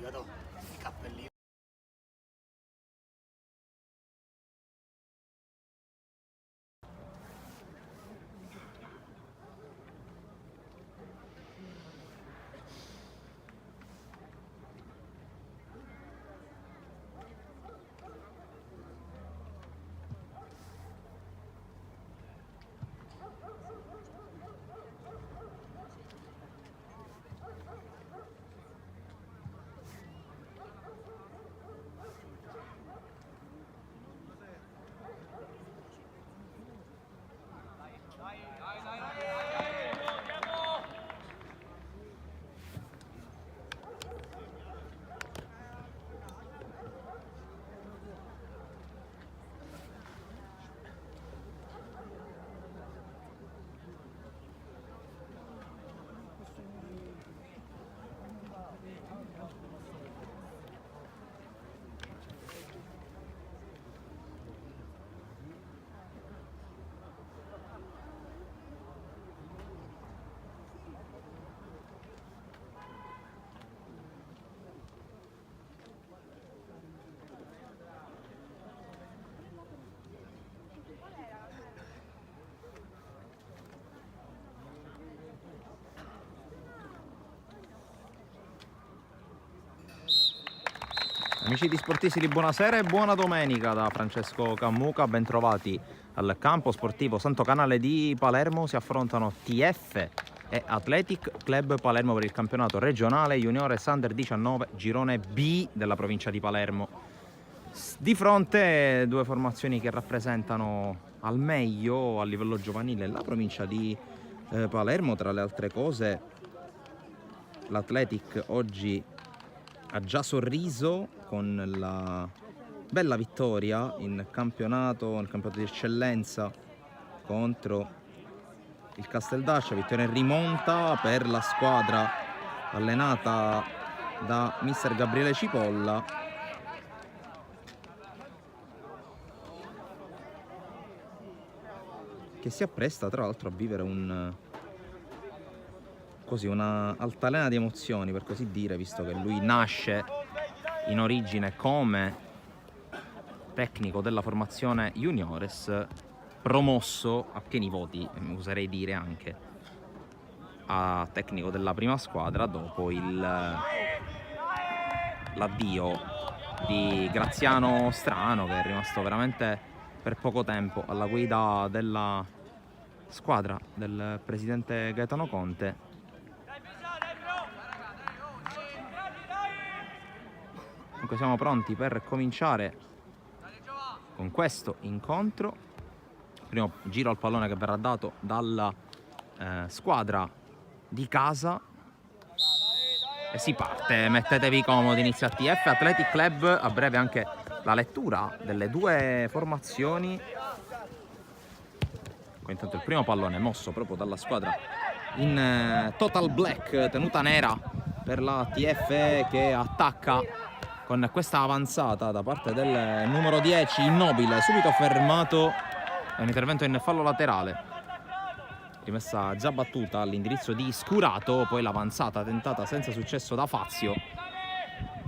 vado, il cappellino. Amici di Sportissimi, buonasera e buona domenica da Francesco Cammuca, bentrovati al campo sportivo Santo Canale di Palermo. Si affrontano TF e Athletic Club Palermo per il campionato regionale Juniores Under 19 girone B della provincia di Palermo. Di fronte due formazioni che rappresentano al meglio a livello giovanile la provincia di Palermo. Tra le altre cose, l'Athletic oggi ha già sorriso con la bella vittoria in campionato, nel campionato di eccellenza contro il Casteldaccia, vittoria in rimonta per la squadra allenata da mister Gabriele Cipolla, che si appresta tra l'altro a vivere una altalena di emozioni, per così dire, visto che lui nasce in origine come tecnico della formazione Juniores, promosso a pieni voti, oserei dire anche, a tecnico della prima squadra dopo l'addio di Graziano Strano, che è rimasto veramente per poco tempo alla guida della squadra del presidente Gaetano Conte. Comunque siamo pronti per cominciare con questo incontro. Primo giro al pallone che verrà dato dalla squadra di casa e si parte. Mettetevi comodi, inizia TF Athletic Club. A breve anche la lettura delle due formazioni. Intanto il primo pallone mosso proprio dalla squadra in total black, tenuta nera per la TF, che attacca con questa avanzata da parte del numero 10 Immobile, subito fermato da un intervento in fallo laterale, rimessa già battuta all'indirizzo di Scurato, poi l'avanzata tentata senza successo da Fazio,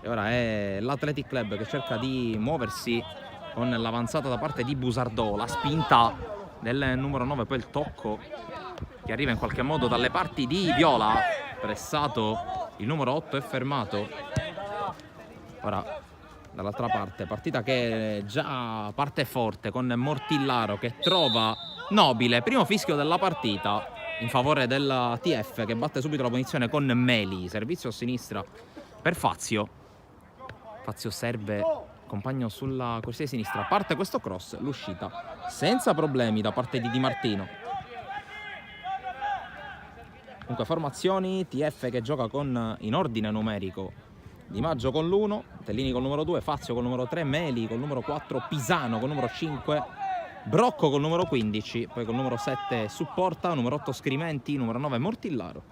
e ora è l'Athletic Club che cerca di muoversi con l'avanzata da parte di Busardò, la spinta del numero 9, poi il tocco che arriva in qualche modo dalle parti di Viola, pressato il numero 8 è fermato. Ora dall'altra parte, partita che già parte forte con Mortillaro che trova Nobile, primo fischio della partita in favore della TF, che batte subito la punizione con Meli, servizio a sinistra per Fazio. Fazio serve compagno sulla corsia di sinistra, parte questo cross, l'uscita senza problemi da parte di Di Martino. Comunque formazioni, TF che gioca in ordine numerico: Di Maggio con l'1, Tellini col numero 2, Fazio col numero 3, Meli col numero 4, Pisano col numero 5, Brocco col numero 15, poi col numero 7 Supporta, numero 8 Scrimenti, numero 9 Mortillaro,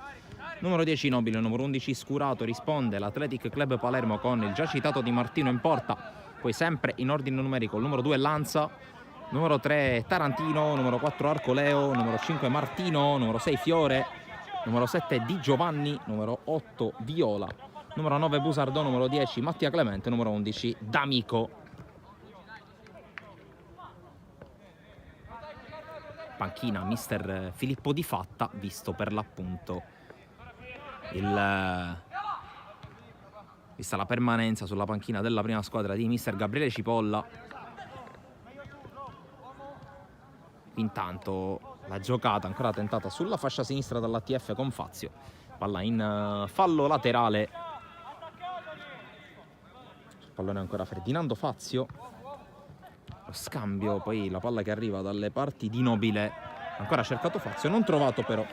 numero 10 Nobile, numero 11 Scurato. Risponde l'Athletic Club Palermo con il già citato Di Martino in porta, poi sempre in ordine numerico il numero 2 Lanza, numero 3 Tarantino, numero 4 Arcoleo, numero 5 Martino, numero 6 Fiore, numero 7 Di Giovanni, numero 8 Viola, numero 9 Busardò, numero 10 Mattia Clemente, numero 11 D'Amico. Panchina mister Filippo Di Fatta, visto per l'appunto vista la permanenza sulla panchina della prima squadra di mister Gabriele Cipolla. Intanto la giocata ancora tentata sulla fascia sinistra dall'ATF con Fazio, palla in fallo laterale, pallone ancora Ferdinando Fazio, lo scambio, poi la palla che arriva dalle parti di Nobile, ancora cercato Fazio, non trovato però.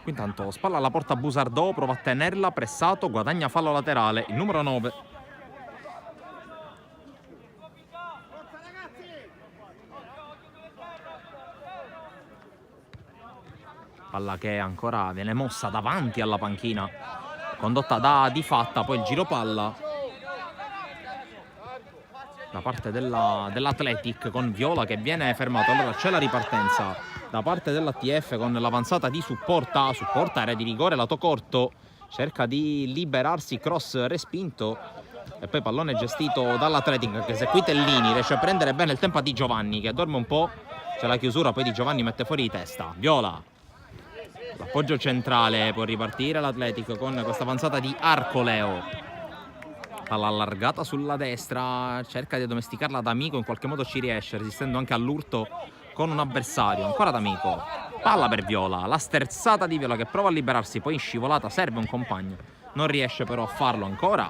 Qui intanto spalla alla porta Busardò, prova a tenerla, pressato, guadagna fallo laterale, il numero 9. Palla che ancora viene mossa davanti alla panchina, condotta da Di Fatta, poi il giro palla da parte dell'Athletic con Viola che viene fermato. Allora c'è la ripartenza da parte dell'ATF con l'avanzata di supporta, area di rigore, lato corto, cerca di liberarsi, cross respinto e poi pallone gestito dall'Athletic, anche se qui Tellini riesce a prendere bene il tempo a Di Giovanni che dorme un po', c'è la chiusura, poi Di Giovanni mette fuori di testa. Viola, l'appoggio centrale, può ripartire l'Athletic con questa avanzata di Arcoleo. Palla allargata sulla destra, cerca di addomesticarla D'Amico, in qualche modo ci riesce, resistendo anche all'urto con un avversario. Ancora D'Amico, palla per Viola, la sterzata di Viola che prova a liberarsi, poi in scivolata serve un compagno, non riesce però a farlo. Ancora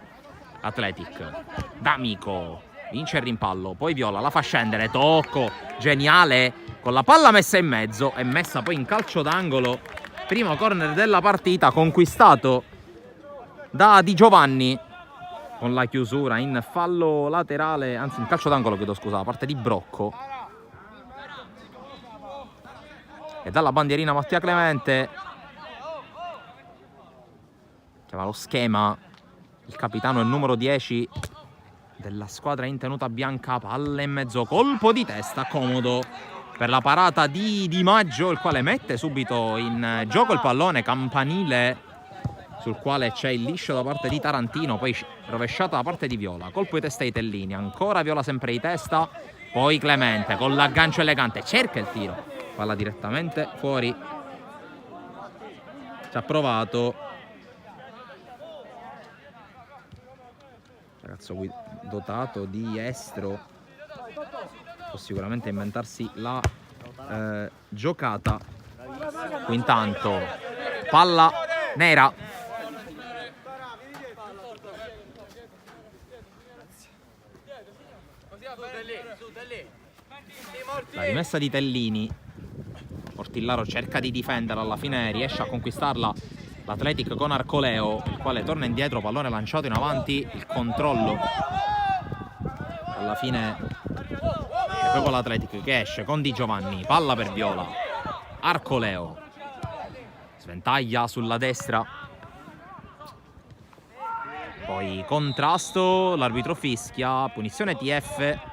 Athletic, D'Amico vince il rimpallo, poi Viola la fa scendere, tocco geniale con la palla messa in mezzo e messa poi in calcio d'angolo. Primo corner della partita conquistato da Di Giovanni con la chiusura in fallo laterale, anzi in calcio d'angolo, chiedo scusa, da parte di Brocco. E dalla bandierina Mattia Clemente chiama lo schema il capitano e il numero 10 della squadra in tenuta bianca. Palla in mezzo, colpo di testa comodo per la parata di Di Maggio, il quale mette subito in gioco il pallone campanile sul quale c'è il liscio da parte di Tarantino, poi rovesciata da parte di Viola, colpo di testa ai Tellini, ancora Viola sempre di testa, poi Clemente con l'aggancio elegante cerca il tiro, palla direttamente fuori, ci ha provato ragazzo qui dotato di estro, può sicuramente inventarsi la giocata. Qui intanto palla nera, la rimessa di Tellini, Portillaro cerca di difenderla, alla fine riesce a conquistarla l'Athletic con Arcoleo, il quale torna indietro, pallone lanciato in avanti, il controllo alla fine è proprio l'Athletic che esce con Di Giovanni, palla per Viola, Arcoleo sventaglia sulla destra, poi contrasto, l'arbitro fischia, punizione TF.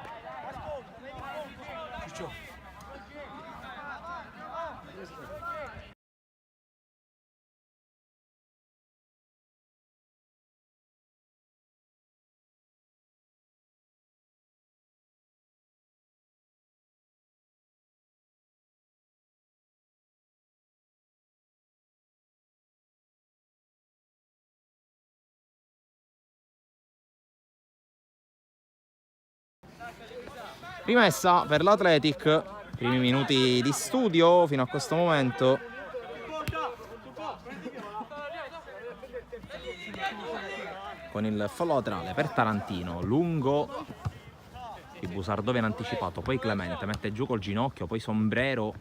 Rimessa per l'Athletic, primi minuti di studio fino a questo momento. Con il fallo laterale per Tarantino, lungo, il Busardò viene anticipato, poi Clemente mette giù col ginocchio, poi Sombrero,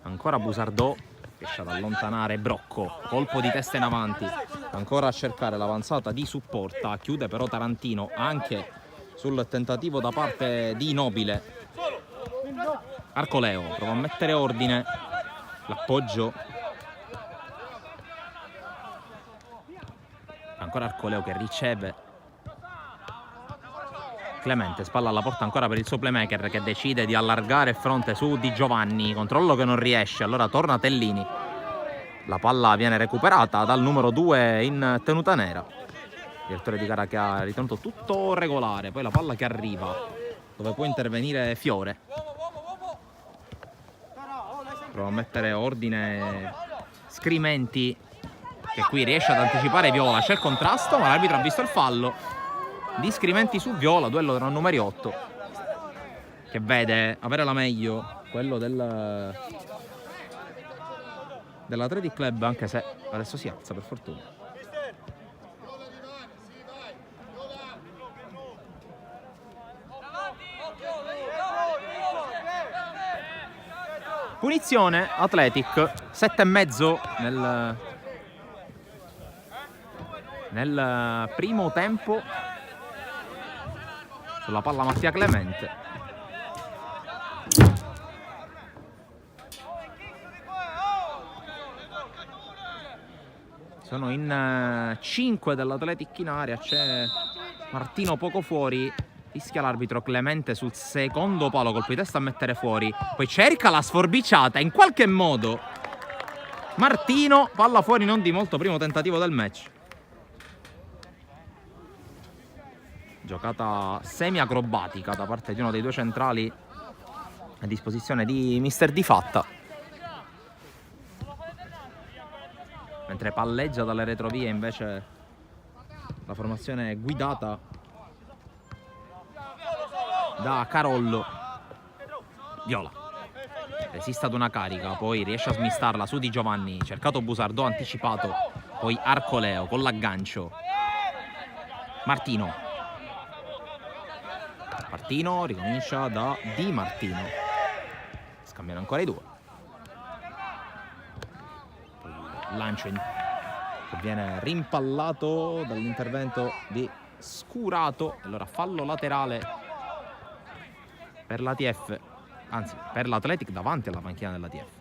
ancora Busardò, riesce ad allontanare Brocco, colpo di testa in avanti, ancora a cercare l'avanzata di supporta, chiude però Tarantino anche sul tentativo da parte di Nobile. Arcoleo prova a mettere ordine, l'appoggio, ancora Arcoleo che riceve, Clemente, spalla alla porta ancora per il suo playmaker che decide di allargare il fronte su Di Giovanni, controllo che non riesce, allora torna Tellini. La palla viene recuperata dal numero 2 in tenuta nera. Il direttore di gara che ha ritenuto tutto regolare, poi la palla che arriva, dove può intervenire Fiore. Prova a mettere ordine Scrimenti, che qui riesce ad anticipare Viola, c'è il contrasto ma l'arbitro ha visto il fallo di Scrimenti su Viola, duello tra numeri 8 che vede avere la meglio quello dell'Athletic Club, anche se adesso si alza per fortuna. Punizione Athletic, 7,5 nel primo tempo sulla palla Mattia Clemente. Sono in 5 dell'Athletic in area, c'è Martino poco fuori, fischia l'arbitro. Clemente sul secondo palo, colpo di testa a mettere fuori, poi cerca la sforbiciata in qualche modo Martino, palla fuori non di molto, primo tentativo del match. Giocata semi-acrobatica da parte di uno dei due centrali a disposizione di Mister Di Fatta. Mentre palleggia dalle retrovie invece la formazione è guidata da Carollo. Viola resiste ad una carica, poi riesce a smistarla su Di Giovanni, cercato Busardò, anticipato, poi Arcoleo con l'aggancio. Martino ricomincia da Di Martino, scambiano ancora i due, poi lancio che viene rimpallato dall'intervento di Scurato, allora fallo laterale per l'ATF, anzi per l'Athletic davanti alla panchina dell'ATF.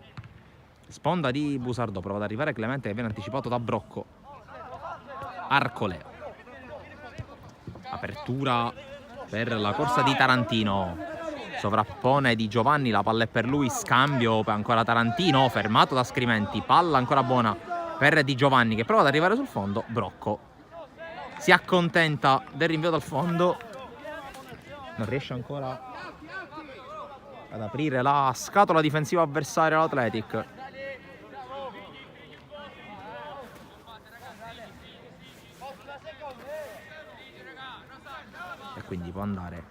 Sponda di Busardò, prova ad arrivare Clemente che viene anticipato da Brocco. Arcoleo, apertura per la corsa di Tarantino, sovrappone Di Giovanni, la palla è per lui, scambio per ancora Tarantino, fermato da Scrimenti, palla ancora buona per Di Giovanni che prova ad arrivare sul fondo. Brocco si accontenta del rinvio dal fondo, non riesce ancora ad aprire la scatola difensiva avversaria all'Athletic. E quindi può andare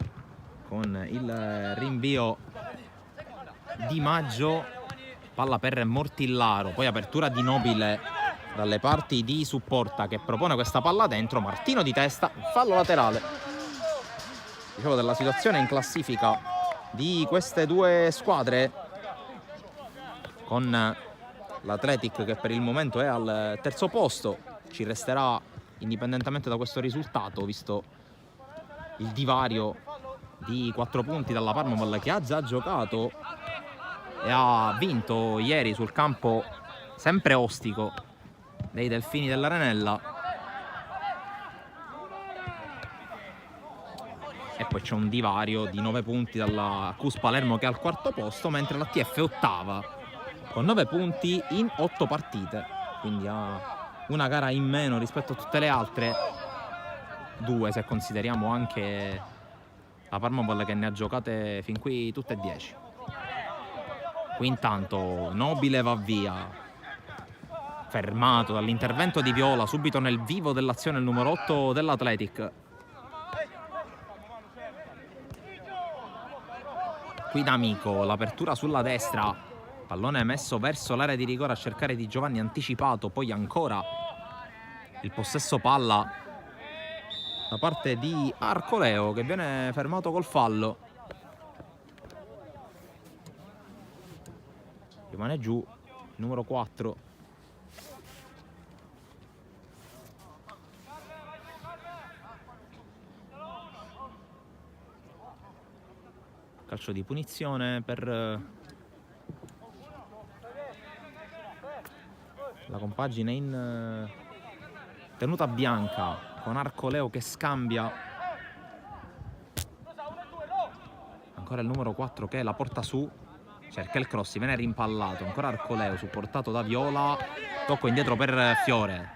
con il rinvio Di Maggio, palla per Mortillaro, poi apertura di Nobile dalle parti di Supporta che propone questa palla dentro. Martino di testa, fallo laterale. Dicevo della situazione in classifica di queste due squadre, con l'Athletic che per il momento è al terzo posto. Ci resterà, indipendentemente da questo risultato, visto il divario di 4 punti dalla Parma, che ha già giocato e ha vinto ieri sul campo sempre ostico dei Delfini dell'Arenella. E poi c'è un divario di 9 punti dalla Cus Palermo che è al quarto posto, mentre l'ATF è ottava con 9 punti in 8 partite, quindi ha una gara in meno rispetto a tutte le altre, 2 se consideriamo anche la Parma che ne ha giocate fin qui tutte e 10. Qui intanto Nobile va via, fermato dall'intervento di Viola subito nel vivo dell'azione il numero 8 dell'Athletic. Qui D'Amico, l'apertura sulla destra, pallone messo verso l'area di rigore a cercare Di Giovanni, anticipato, poi ancora il possesso palla da parte di Arcoleo che viene fermato col fallo. Rimane giù il numero 4. Calcio di punizione per la compagine in tenuta bianca, con Arcoleo che scambia Ancora il numero 4 che la porta su. Cerca il cross, viene rimpallato. Ancora Arcoleo, supportato da Viola. Tocco indietro per Fiore.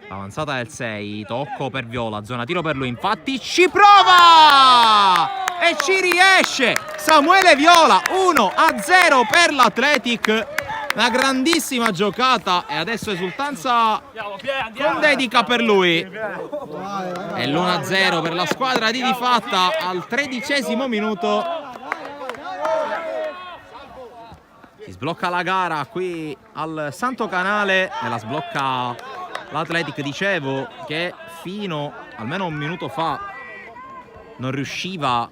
L'avanzata del 6, tocco per Viola, zona tiro per lui, infatti ci prova! E ci riesce! Samuele Viola, 1-0 per l'Athletic. Una grandissima giocata e adesso esultanza con dedica per lui. E l'1-0 per la squadra di Fatta al 13° minuto. Si sblocca la gara qui al Santo Canale e la sblocca l'Athletic, dicevo, che fino almeno un minuto fa non riusciva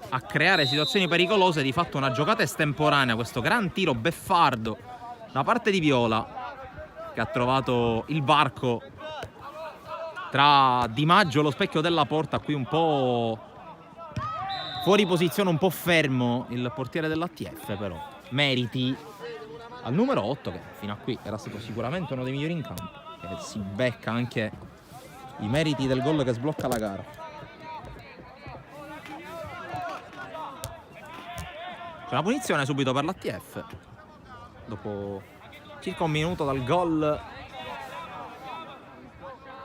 a creare situazioni pericolose. Di fatto una giocata estemporanea, questo gran tiro beffardo da parte di Viola, che ha trovato il varco tra Di Maggio e lo specchio della porta. Qui un po' fuori posizione, un po' fermo il portiere dell'ATF, però meriti al numero 8, che fino a qui era stato sicuramente uno dei migliori in campo, che si becca anche i meriti del gol che sblocca la gara. C'è una punizione subito per l'ATF dopo circa un minuto dal gol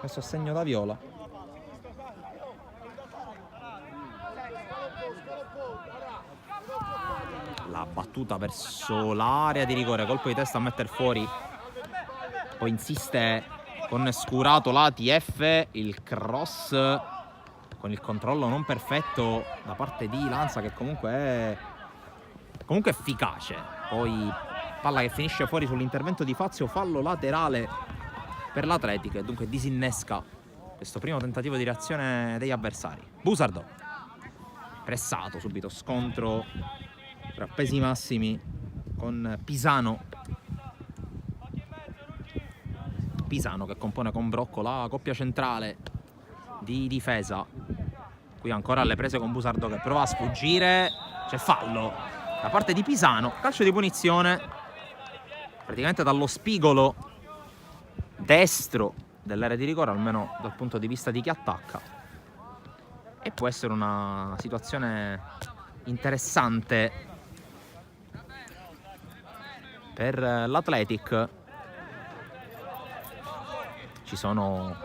messo a segno da Viola. La battuta verso l'area di rigore, colpo di testa a mettere fuori. Poi insiste con Scurato l'ATF, il cross con il controllo non perfetto da parte di Lanza, che comunque è efficace. Poi palla che finisce fuori sull'intervento di Fazio, fallo laterale per l'Athletic e dunque disinnesca questo primo tentativo di reazione degli avversari. Busardò pressato, subito scontro tra pesi massimi con Pisano che compone con Brocco la coppia centrale di difesa. Qui ancora alle prese con Busardò che prova a sfuggire, c'è fallo da parte di Pisano, calcio di punizione praticamente dallo spigolo destro dell'area di rigore, almeno dal punto di vista di chi attacca, e può essere una situazione interessante per l'Athletic. Ci sono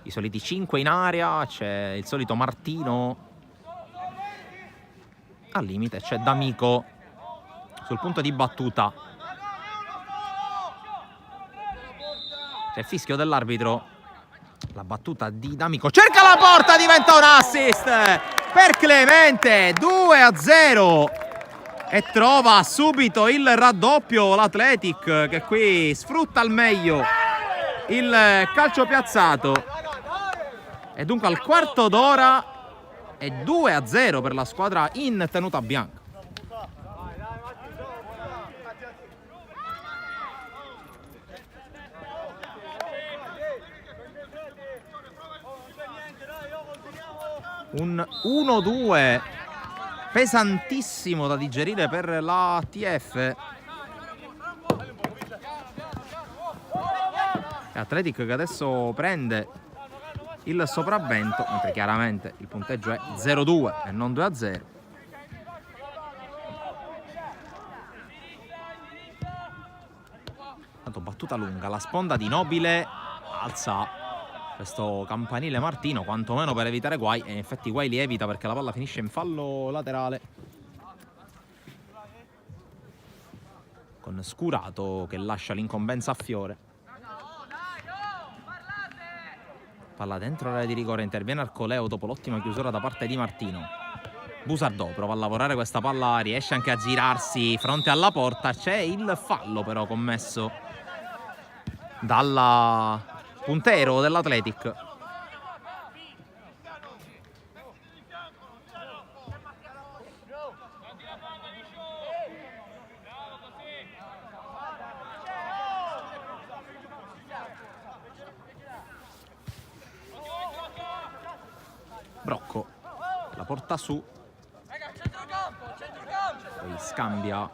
i soliti 5 in area, c'è il solito Martino al limite, c'è D'Amico sul punto di battuta. C'è il fischio dell'arbitro, la battuta di D'Amico, cerca la porta, diventa un assist per Clemente, 2-0 e trova subito il raddoppio l'Athletic, che qui sfrutta al meglio il calcio piazzato e dunque al quarto d'ora è 2-0 per la squadra in tenuta bianca. Un 1-2 pesantissimo da digerire per la TF. Athletic che adesso prende il sopravvento, mentre chiaramente il punteggio è 0-2 e non 2-0. Tanto battuta lunga, la sponda di Nobile alza questo campanile Martino, quantomeno per evitare guai, e in effetti guai li evita perché la palla finisce in fallo laterale con Scurato che lascia l'incombenza a Fiore. Palla dentro l'area di rigore, interviene Arcoleo dopo l'ottima chiusura da parte di Martino. Busardò prova a lavorare questa palla, riesce anche a girarsi fronte alla porta. C'è il fallo però commesso dal puntero dell'Athletic. Brocco la porta su, poi scambia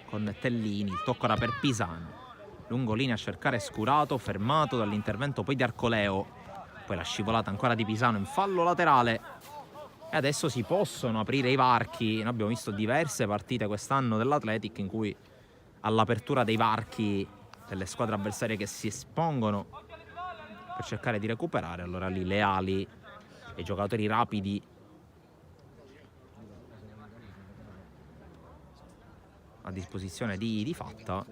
con Tellini, il tocco era per Pisano, lungo linea a cercare Scurato, fermato dall'intervento poi di Arcoleo, poi la scivolata ancora di Pisano in fallo laterale E adesso si possono aprire i varchi. Noi abbiamo visto diverse partite quest'anno dell'Athletic in cui all'apertura dei varchi delle squadre avversarie che si espongono per cercare di recuperare, allora lì le ali e i giocatori rapidi a disposizione di Fatta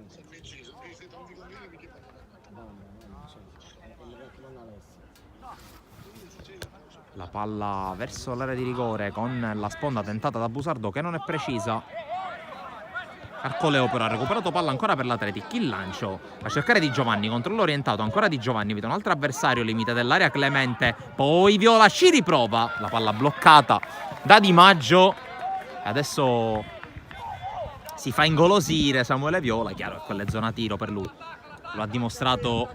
la palla verso l'area di rigore con la sponda tentata da Busardò che non è precisa. Arcoleo però ha recuperato palla ancora per l'Athletic, il lancio a cercare di Giovanni, controllo orientato ancora di Giovanni, vede un altro avversario, limite dell'area Clemente, poi Viola ci riprova, la palla bloccata da Di Maggio e adesso si fa ingolosire Samuele Viola, chiaro che quella è zona tiro per lui, lo ha dimostrato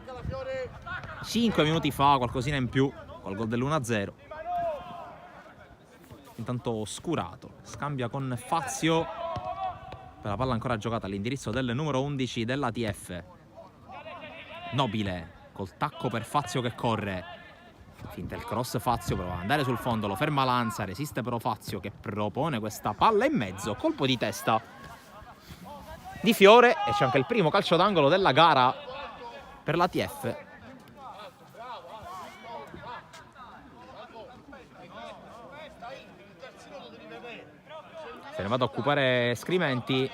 5 minuti fa, qualcosina in più col gol dell'1-0. Intanto Scurato scambia con Fazio per la palla ancora giocata all'indirizzo del numero 11 dell'ATF. Nobile col tacco per Fazio che corre, finta il cross, Fazio prova ad andare sul fondo, lo ferma Lanza, resiste però Fazio che propone questa palla in mezzo, colpo di testa di Fiore e c'è anche il primo calcio d'angolo della gara per l'ATF. Se ne vado a occupare Scrimenti.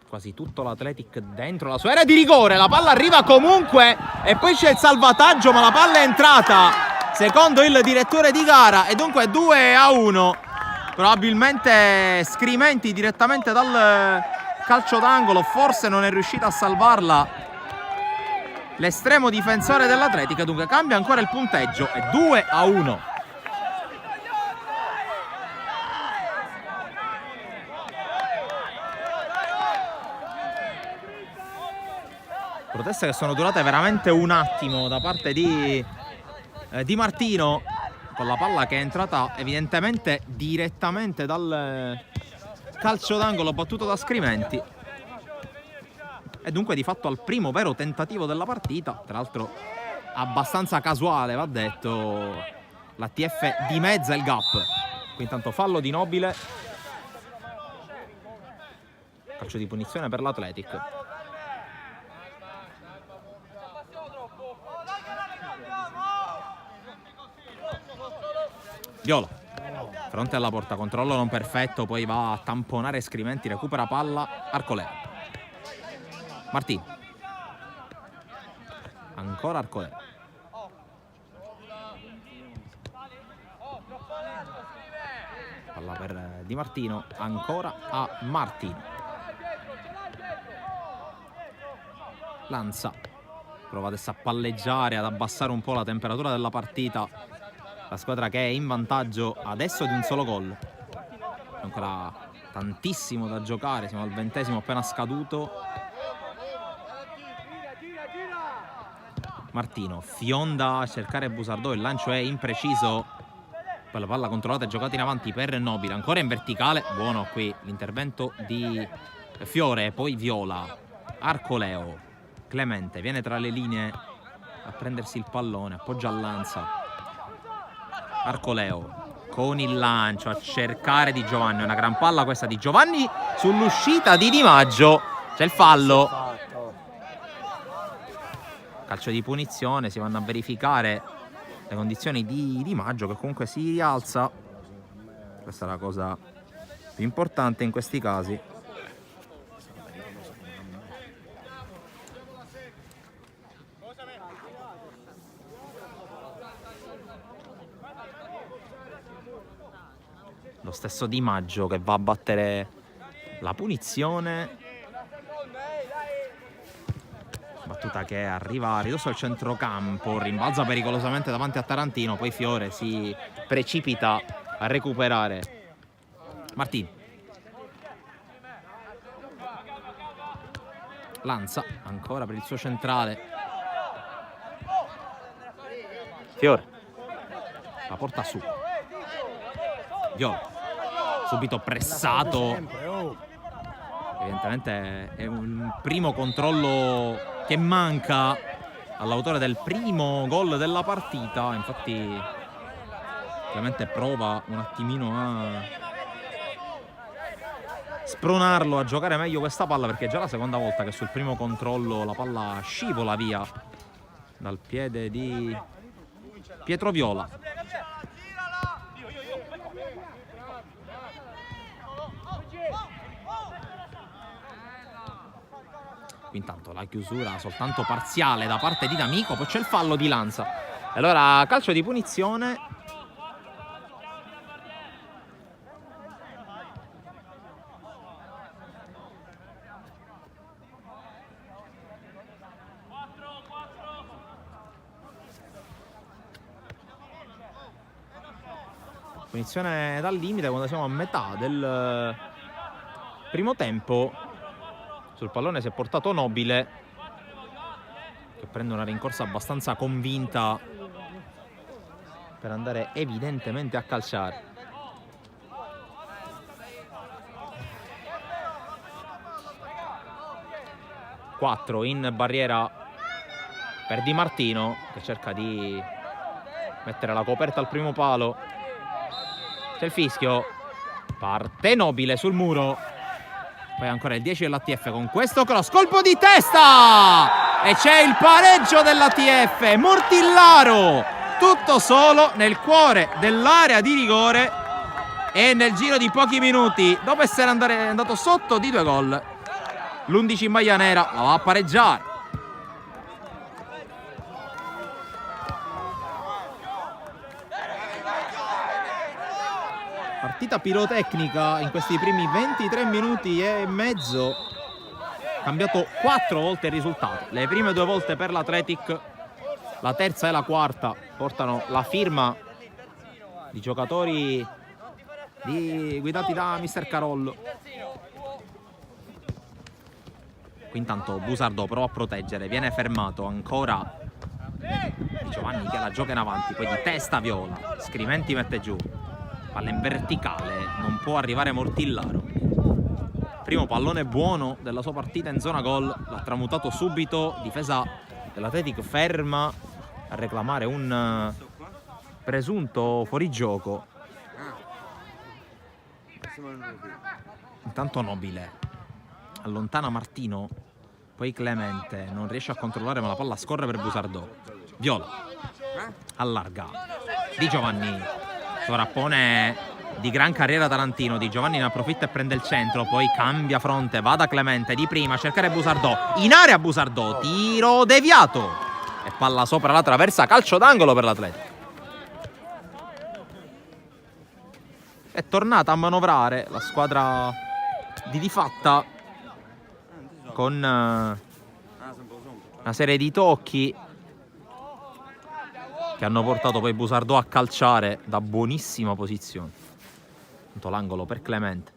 Quasi tutto l'Athletic dentro la sua area di rigore. La palla arriva comunque e poi c'è il salvataggio, ma la palla è entrata secondo il direttore di gara e dunque 2-1. Probabilmente Scrimenti direttamente dal calcio d'angolo forse non è riuscito a salvarla l'estremo difensore dell'Athletic, dunque cambia ancora il punteggio, è 2-1. Proteste che sono durate veramente un attimo da parte di Martino, con la palla che è entrata evidentemente direttamente dal calcio d'angolo battuto da Scrimenti. E dunque di fatto al primo vero tentativo della partita, tra l'altro abbastanza casuale va detto, l'ATF dimezza il gap. Qui intanto fallo di Nobile, calcio di punizione per l'Athletic. Viola, fronte alla porta, controllo non perfetto, poi va a tamponare Scrimenti, recupera palla, Arcoleo. Martino. Ancora Arcoleo. Palla per Di Martino, ancora a Martino. Lanza prova adesso a palleggiare, ad abbassare un po' la temperatura della partita. La squadra che è in vantaggio adesso di un solo gol. Ancora tantissimo da giocare, siamo al 20° appena scaduto. Martino fionda a cercare Busardò, il lancio è impreciso. Poi la palla controllata e giocata in avanti per Nobile, ancora in verticale. Buono qui l'intervento di Fiore, poi Viola, Arcoleo, Clemente viene tra le linee a prendersi il pallone, appoggia al Lanza. Arcoleo con il lancio a cercare di Giovanni, una gran palla questa di Giovanni sull'uscita di Di Maggio, c'è il fallo, calcio di punizione, si vanno a verificare le condizioni di Di Maggio che comunque si rialza, questa è la cosa più importante in questi casi. Lo stesso Di Maggio che va a battere la punizione. Battuta che arriva a ridosso al centrocampo, rimbalza pericolosamente davanti a Tarantino, poi Fiore si precipita a recuperare. Martino. Lanza ancora per il suo centrale. Fiore. La porta su. Viola. Subito pressato, evidentemente è un primo controllo che manca all'autore del primo gol della partita. Infatti ovviamente prova un attimino a spronarlo a giocare meglio questa palla, perché è già la seconda volta che sul primo controllo la palla scivola via dal piede di Pietro Viola. Qui intanto la chiusura soltanto parziale da parte di D'Amico, poi c'è il fallo di Lanza. E allora calcio di punizione. Punizione dal limite quando siamo a metà del primo tempo. Sul pallone si è portato Nobile, che prende una rincorsa abbastanza convinta per andare evidentemente a calciare. Quattro in barriera per Di Martino, che cerca di mettere la coperta al primo palo. C'è il fischio, parte Nobile sul muro. Poi ancora il 10 dell'ATF con questo cross, colpo di testa! E c'è il pareggio dell'ATF, Mortillaro, tutto solo nel cuore dell'area di rigore, e nel giro di pochi minuti, dopo essere andato sotto di 2 gol, l'11 in maglia nera la va a pareggiare. Partita pirotecnica in questi primi 23 minuti e mezzo. Cambiato 4 volte il risultato. Le prime 2 volte per l'Athletic, la terza e la quarta portano la firma di giocatori guidati da mister Carollo. Qui intanto Busardò prova a proteggere, viene fermato ancora Di Giovanni che la gioca in avanti, poi di testa Viola, Scriventi mette giù, palla in verticale, non può arrivare Mortillaro. Primo pallone buono della sua partita in zona gol, l'ha tramutato subito, difesa dell'Athletic ferma a reclamare un presunto fuorigioco. Intanto Nobile allontana Martino, poi Clemente non riesce a controllare, ma la palla scorre per Busardò. Viola allarga, Di Giovanni sovrappone di gran carriera Tarantino. Di Giovanni ne approfitta e prende il centro, poi cambia fronte, va da Clemente di prima a cercare Busardò, in area Busardò, tiro deviato e palla sopra la traversa, calcio d'angolo per l'Atletico. È tornata a manovrare la squadra di Difatta con una serie di tocchi che hanno portato poi Busardò a calciare da buonissima posizione. L'angolo per Clemente,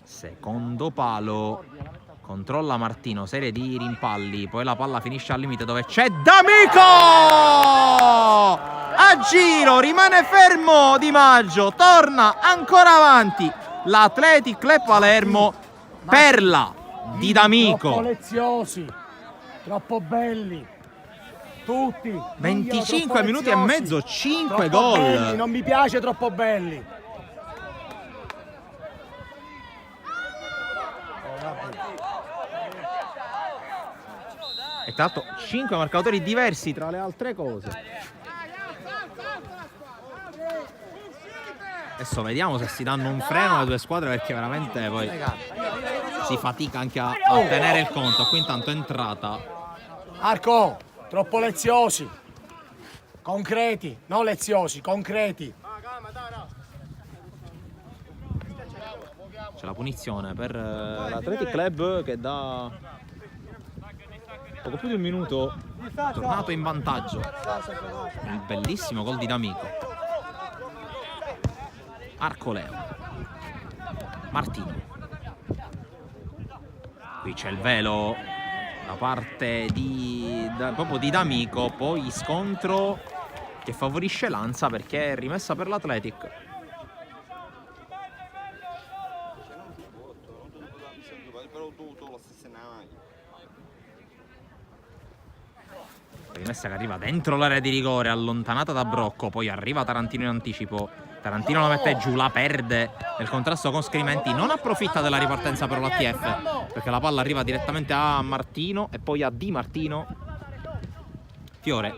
secondo palo, controlla Martino, serie di rimpalli, poi la palla finisce al limite dove c'è D'Amico, a giro, rimane fermo Di Maggio, torna ancora avanti l'Athletic Club Palermo, perla di D'Amico. Troppo leziosi, troppo belli. Tutti 25 minuti e mezzo, 5 troppo gol belli, non mi piace troppo belli. e tra l'altro 5 marcatori diversi tra le altre cose. Adesso vediamo se si danno un freno alle due squadre, perché veramente poi si fatica anche a tenere il conto. Qui intanto è entrata Arco, troppo leziosi, concreti, non leziosi, concreti. c'è la punizione per l'Athletic Club, che da poco più di un minuto è tornato in vantaggio. Il bellissimo gol di D'Amico. Arcoleo, Martino, qui c'è il velo da parte proprio di D'Amico, poi scontro che favorisce Lanza perché è rimessa per l'Athletic. Rimessa che arriva dentro l'area di rigore, allontanata da Brocco, poi arriva Tarantino in anticipo. Tarantino la mette giù, la perde nel contrasto con Scrimenti, non approfitta della ripartenza però l'ATF, perché la palla arriva direttamente a Martino e poi a Di Martino. Fiore.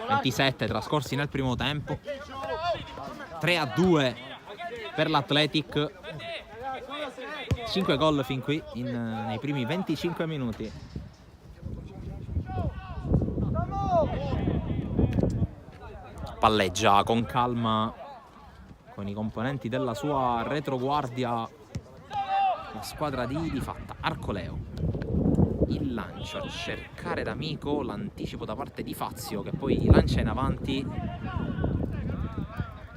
27 trascorsi nel primo tempo. 3-2 per l'Athletic. 5 gol fin qui nei primi 25 minuti. Palleggia con calma con i componenti della sua retroguardia la squadra di Fatta. Arcoleo, il lancio a cercare D'Amico, l'anticipo da parte di Fazio che poi lancia in avanti,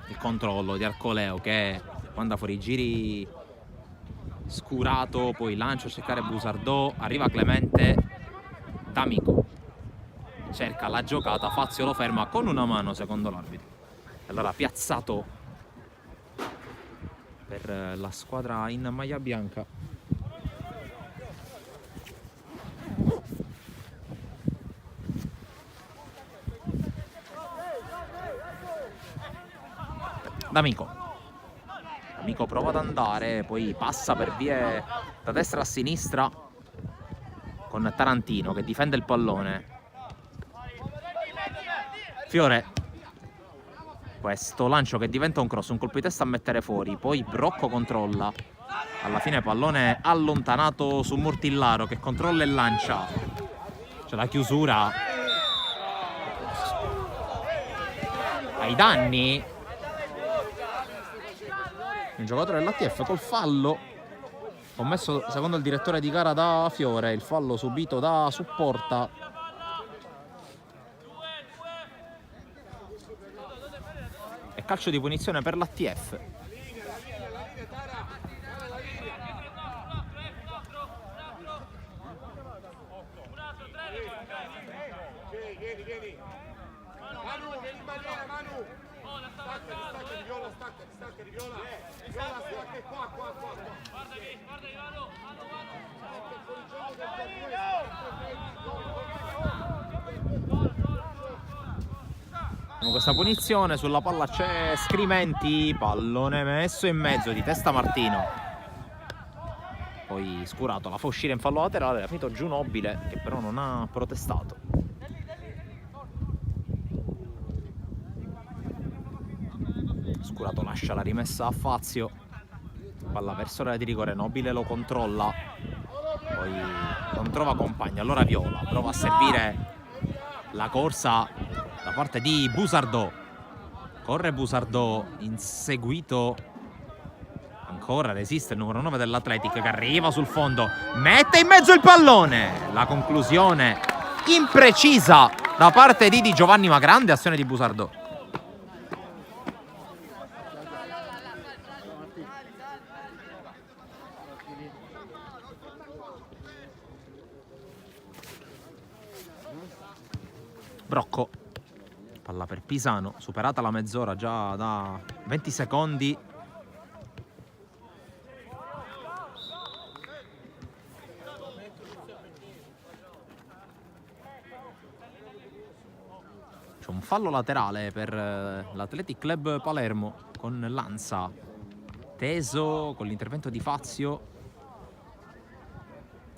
il controllo di Arcoleo che manda fuori i giri scurato, poi lancio a cercare Busardò, arriva Clemente, D'Amico cerca la giocata, Fazio lo ferma con una mano secondo l'arbitro. Allora piazzato per la squadra in maglia bianca. D'Amico prova ad andare, poi passa per vie da destra a sinistra con Tarantino che difende il pallone. Fiore, questo lancio che diventa un cross, un colpo di testa a mettere fuori, poi Brocco controlla, alla fine pallone allontanato su Murtillaro che controlla e lancia, c'è la chiusura ai danni un giocatore dell'ATF col fallo commesso secondo il direttore di gara da Fiore, il fallo subito da Supporta. Calcio di punizione per l'ATF. Questa punizione, sulla palla c'è Scrimenti, pallone messo in mezzo di testa Martino, poi scurato, la fa uscire in fallo laterale, ha finito giù Nobile che però non ha protestato. Scurato lascia la rimessa a Fazio, palla verso l'area di rigore, Nobile lo controlla, poi non trova compagno, allora Viola prova a servire la corsa da parte di Busardò, corre Busardò, inseguito ancora, resiste il numero 9 dell'Athletic che arriva sul fondo, mette in mezzo il pallone, la conclusione imprecisa da parte di Giovanni Magrande, azione di Busardò. Brocco, palla per Pisano, superata la mezz'ora già da 20 secondi. C'è un fallo laterale per l'Athletic Club Palermo con Lanza teso con l'intervento di Fazio.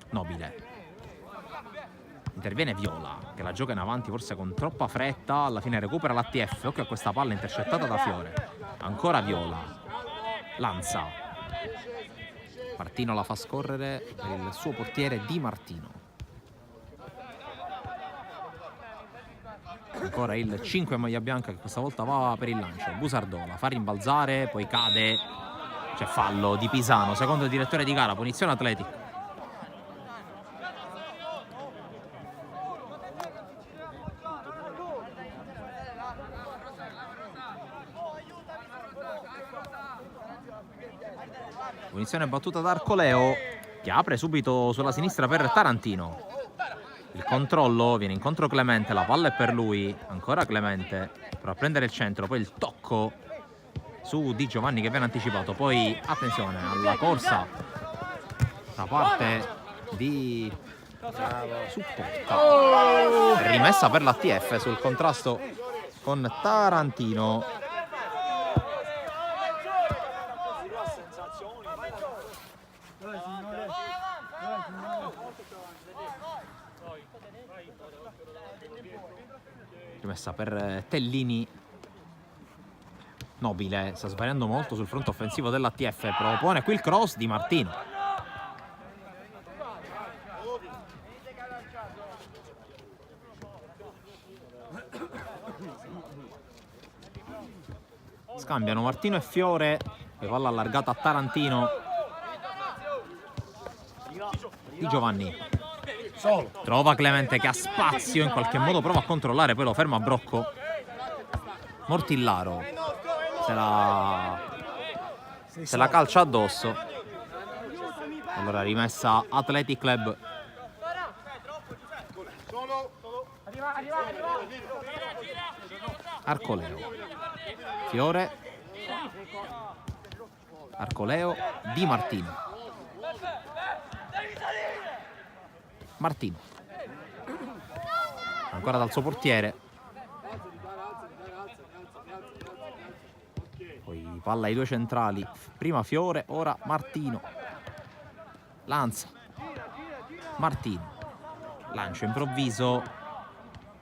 Nobile. Interviene Viola, che la gioca in avanti forse con troppa fretta, alla fine recupera l'ATF, occhio a questa palla intercettata da Fiore. Ancora Viola, Lanza. Martino la fa scorrere per il suo portiere Di Martino. Ancora il 5 maglia bianca che questa volta va per il lancio. Busardò la fa rimbalzare, poi cade. C'è fallo di Pisano, secondo il direttore di gara, punizione Athletic. Punizione battuta da Arcoleo che apre subito sulla sinistra per Tarantino. Il controllo, viene incontro Clemente, la palla è per lui, ancora Clemente per prendere il centro, poi il tocco su Di Giovanni che viene anticipato, poi attenzione alla corsa da parte di supporta. Rimessa per l'ATF sul contrasto con Tarantino. Rimessa per Tellini. Nobile sta sbagliando molto sul fronte offensivo dell'ATF, propone qui il cross di Martino. Scambiano Martino e Fiore, e palla allargata a Tarantino. Di Giovanni Solo. trova Clemente che ha spazio, in qualche modo prova a controllare, poi lo ferma Brocco. Mortillaro se la calcia addosso. Allora rimessa Athletic Club. Arcoleo, Fiore, Arcoleo, Di Martino. Martino ancora dal suo portiere, poi palla ai due centrali, prima Fiore, ora Martino. Lanza Martino, lancio improvviso,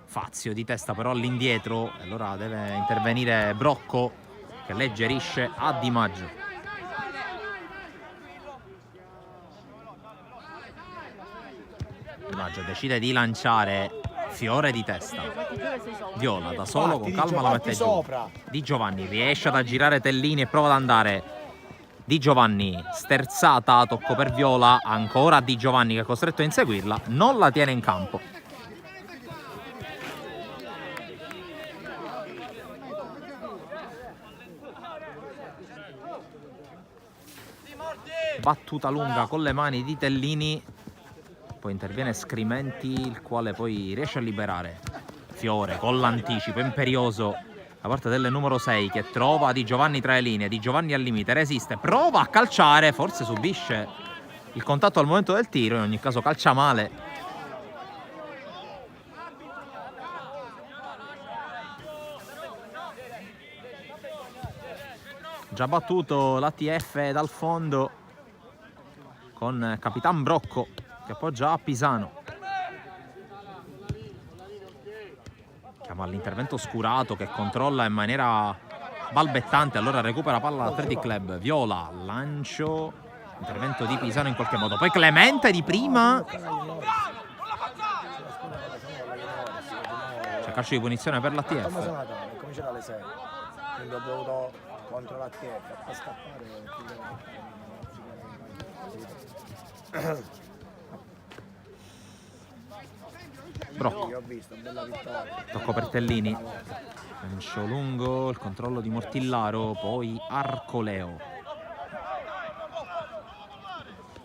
Fazio di testa però all'indietro, e allora deve intervenire Brocco che alleggerisce a Di Maggio. Di Maggio decide di lanciare, Fiore di testa, Viola da solo con calma la mette giù. Di Giovanni riesce ad aggirare Tellini e prova ad andare. Di Giovanni sterzata, tocco per Viola, ancora Di Giovanni che è costretto a inseguirla, non la tiene in campo. Battuta lunga con le mani di Tellini, poi interviene Scrimenti, il quale poi riesce a liberare Fiore con l'anticipo imperioso da parte del numero 6 che trova Di Giovanni tra le linee. Di Giovanni al limite, resiste, prova a calciare, forse subisce il contatto al momento del tiro, in ogni caso calcia male. Già battuto l'ATF dal fondo con Capitan Brocco che appoggia a Pisano. Chiama all'intervento Scurato che controlla in maniera balbettante, allora recupera palla l'Athletic Club. Viola, lancio, intervento di Pisano in qualche modo. Poi Clemente di prima. C'è calcio di punizione per l'ATF. Come c'era alle 6? Quindi ho dovuto contro l'ATF a scappare. Brocco, tocco per Tellini, lancio lungo, il controllo di Mortillaro, poi Arcoleo,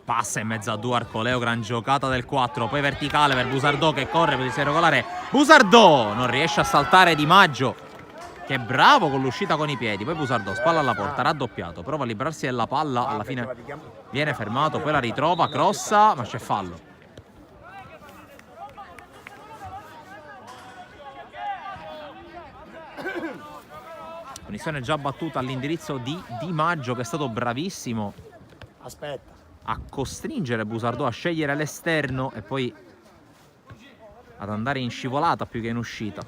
passa in mezzo a due Arcoleo, gran giocata del 4, poi verticale per Busardò che corre per il regolare. Busardò non riesce a saltare Di Maggio che è bravo con l'uscita con i piedi, poi Busardò spalla alla porta, raddoppiato, prova a liberarsi della palla, alla fine viene fermato, poi la ritrova, crossa, ma c'è fallo. Punizione già battuta all'indirizzo di Di Maggio che è stato bravissimo a costringere Busardò a scegliere l'esterno e poi ad andare in scivolata più che in uscita.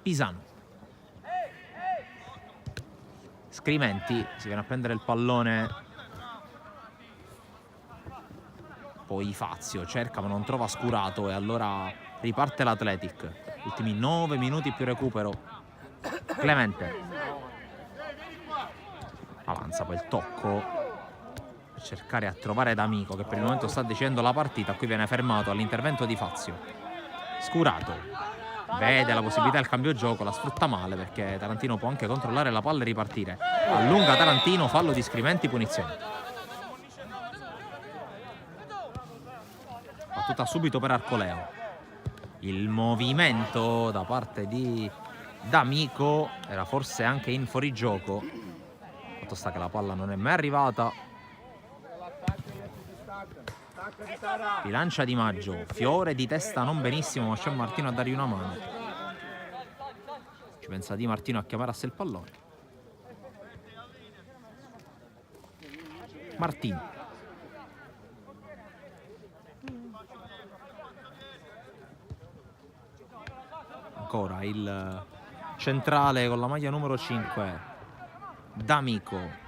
Pisano, Scrimenti si viene a prendere il pallone, poi Fazio cerca ma non trova Scurato e allora riparte l'Athletic. Ultimi 9 minuti più recupero. Clemente avanza, poi il tocco per cercare a trovare D'Amico che per il momento sta decidendo la partita. Qui viene fermato all'intervento di Fazio. Scurato vede la possibilità del cambio gioco, la sfrutta male perché Tarantino può anche controllare la palla e ripartire. Allunga Tarantino, fallo di Scrimenti, punizione. Battuta subito per Arcoleo. Il movimento da parte di D'Amico era forse anche in fuorigioco. Fatto sta che la palla non è mai arrivata. Bilancia Di Maggio, Fiore di testa non benissimo, ma c'è Martino a dargli una mano. Ci pensa Di Martino a chiamare a sé il pallone. Martino. Ancora il centrale con la maglia numero 5, D'Amico.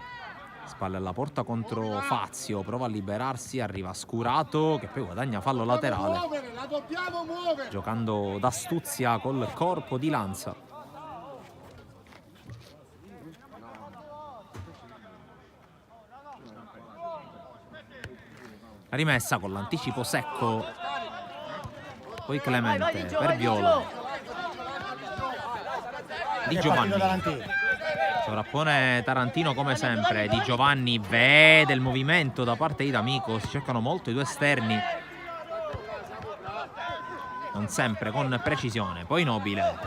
Spalle alla porta contro Fazio, prova a liberarsi, arriva Scurato che poi guadagna fallo laterale, giocando d'astuzia col corpo di Lanza. La rimessa con l'anticipo secco, poi Clemente per Viola. Di Giovanni. Sovrappone Tarantino come sempre. Di Giovanni vede il movimento da parte di D'Amico. Si cercano molto i due esterni, non sempre con precisione. Poi Nobile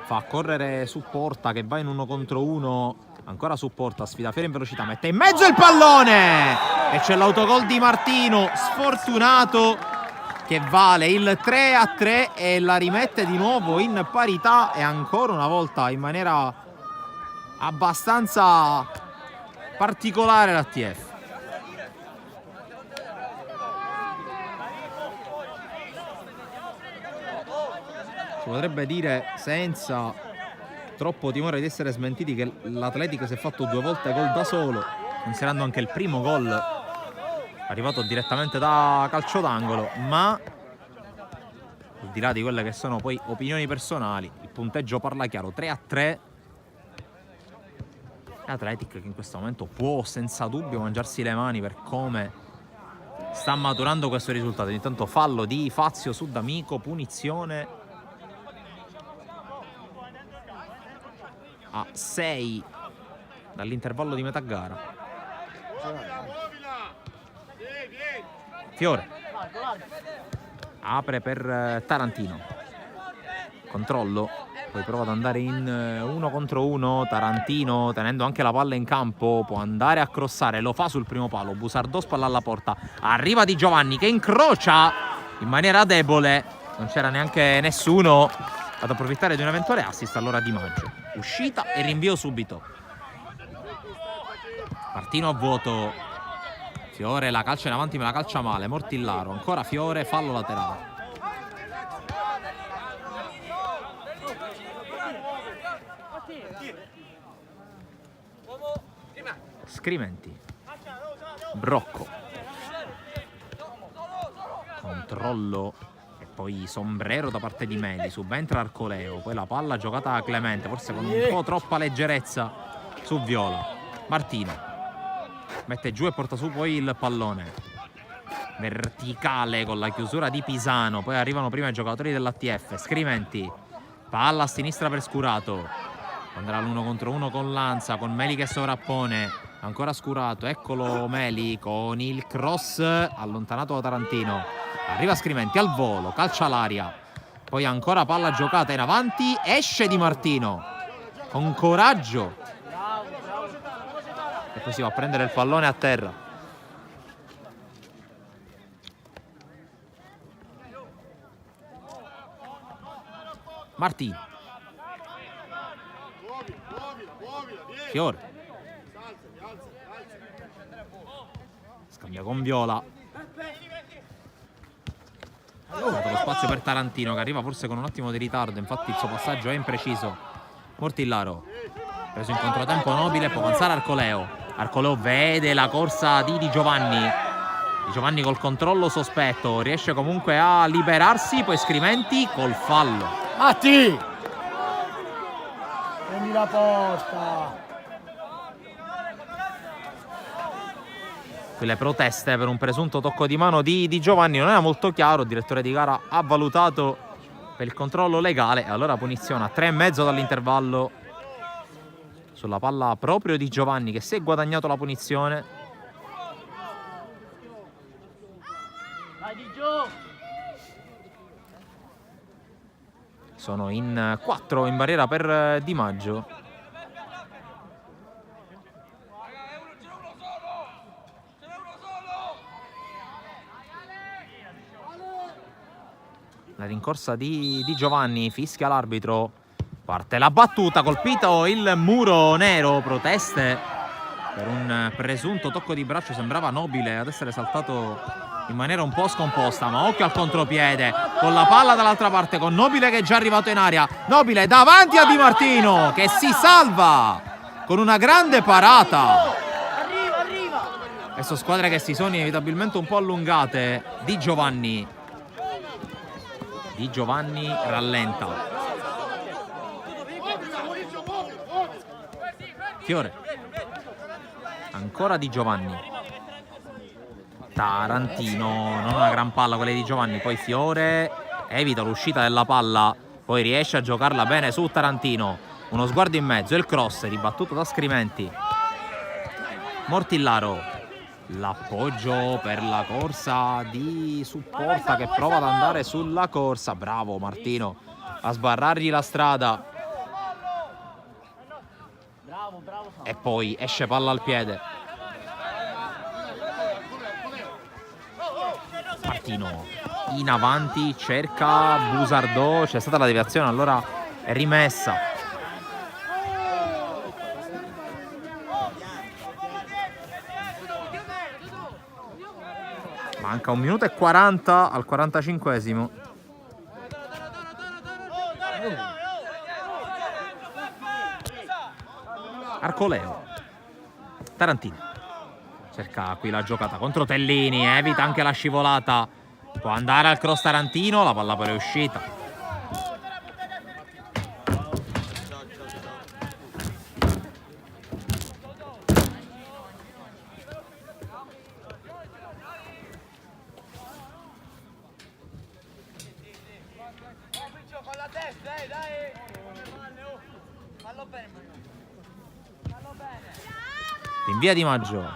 fa correre su Porta che va in 1 contro 1. Ancora su Porta, sfida Fiore in velocità, mette in mezzo il pallone e c'è l'autogol di Martino, sfortunato, che vale il 3-3 e la rimette di nuovo in parità, e ancora una volta in maniera abbastanza particolare la TF. Si potrebbe dire senza troppo timore di essere smentiti che l'Atletic si è fatto 2 volte gol da solo, considerando anche il primo gol arrivato direttamente da calcio d'angolo, ma al di là di quelle che sono poi opinioni personali, il punteggio parla chiaro, 3-3. L'Atletic che in questo momento può senza dubbio mangiarsi le mani per come sta maturando questo risultato. Intanto fallo di Fazio su D'Amico, punizione a 6 dall'intervallo di metà gara. Fiore apre per Tarantino, controllo, poi prova ad andare in 1 contro 1. Tarantino, tenendo anche la palla in campo, può andare a crossare, lo fa sul primo palo. Busardò spalla alla porta, arriva Di Giovanni che incrocia in maniera debole, non c'era neanche nessuno ad approfittare di un eventuale assist. Allora Di Maggio, uscita e rinvio subito. Martino a vuoto, Fiore la calcia in avanti ma la calcia male. Mortillaro, ancora Fiore, fallo laterale. Scrimenti, Brocco, controllo e poi sombrero da parte di Meli. Subentra Arcoleo, poi la palla giocata a Clemente, forse con un po' troppa leggerezza su Viola. Martino mette giù e porta su poi il pallone verticale con la chiusura di Pisano. Poi arrivano prima i giocatori dell'ATF. Scrimenti, palla a sinistra per Scurato, andrà l'1 contro 1 con Lanza, con Meli che sovrappone, ancora Scurato, eccolo Meli con il cross allontanato da Tarantino. Arriva Scrimenti al volo, calcia l'aria, poi ancora palla giocata in avanti, esce Di Martino con coraggio e poi si va a prendere il pallone a terra. Martino, Fiore scambia con Viola, lo spazio per Tarantino che arriva forse con un attimo di ritardo, infatti il suo passaggio è impreciso. Mortillaro preso in controtempo Nobile, può avanzare Arcoleo. Arcoleo vede la corsa di Di Giovanni. Di Giovanni col controllo sospetto, riesce comunque a liberarsi, poi Scrimenti col fallo. Matti! Prendi la porta! Qui le proteste per un presunto tocco di mano di Giovanni, non era molto chiaro, il direttore di gara ha valutato per il controllo legale e allora punizione a 3,5 dall'intervallo sulla palla proprio di Giovanni che si è guadagnato la punizione. Vai di giù! Sono in 4 in barriera per Di Maggio. La rincorsa di Giovanni, fischia l'arbitro. Parte la battuta, colpito il muro nero, proteste per un presunto tocco di braccio. Sembrava Nobile ad essere saltato in maniera un po' scomposta, ma occhio al contropiede con la palla dall'altra parte, con Nobile che è già arrivato in aria. Nobile davanti a Di Martino che si salva con una grande parata. Adesso squadre che si sono inevitabilmente un po' allungate. Di Giovanni rallenta. Fiore, ancora Di Giovanni. Tarantino, non una gran palla quella di Giovanni. Poi Fiore evita l'uscita della palla, poi riesce a giocarla bene su Tarantino. Uno sguardo in mezzo, il cross ribattuto da Scriventi. Mortillaro, l'appoggio per la corsa di Supporta che prova ad andare sulla corsa. Bravo Martino a sbarrargli la strada. E poi esce palla al piede. Martino in avanti, cerca Busardò, c'è stata la deviazione, allora è rimessa. Manca 1 minuto e 40 al 45esimo. Arcoleo, Tarantino cerca qui la giocata contro Tellini, evita anche la scivolata, può andare al cross Tarantino, la palla poi è uscita. Rinvia Di Maggio,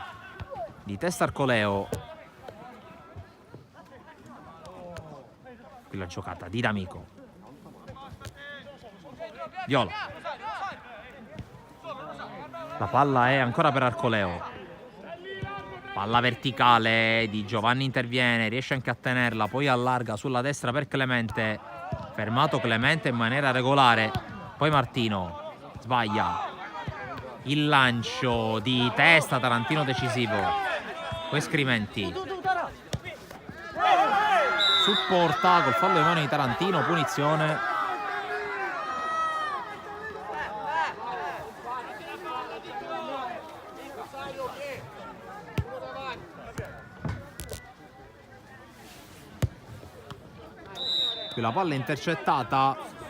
di testa Arcoleo. Qui la giocata di D'Amico. Viola. La palla è ancora per Arcoleo. Palla verticale, Di Giovanni interviene, riesce anche a tenerla, poi allarga sulla destra per Clemente. Fermato Clemente in maniera regolare. Poi Martino sbaglia. Il lancio di testa, Tarantino decisivo. Poi Scriventi. Supporta col fallo di mano di Tarantino, punizione. Qui la palla è intercettata.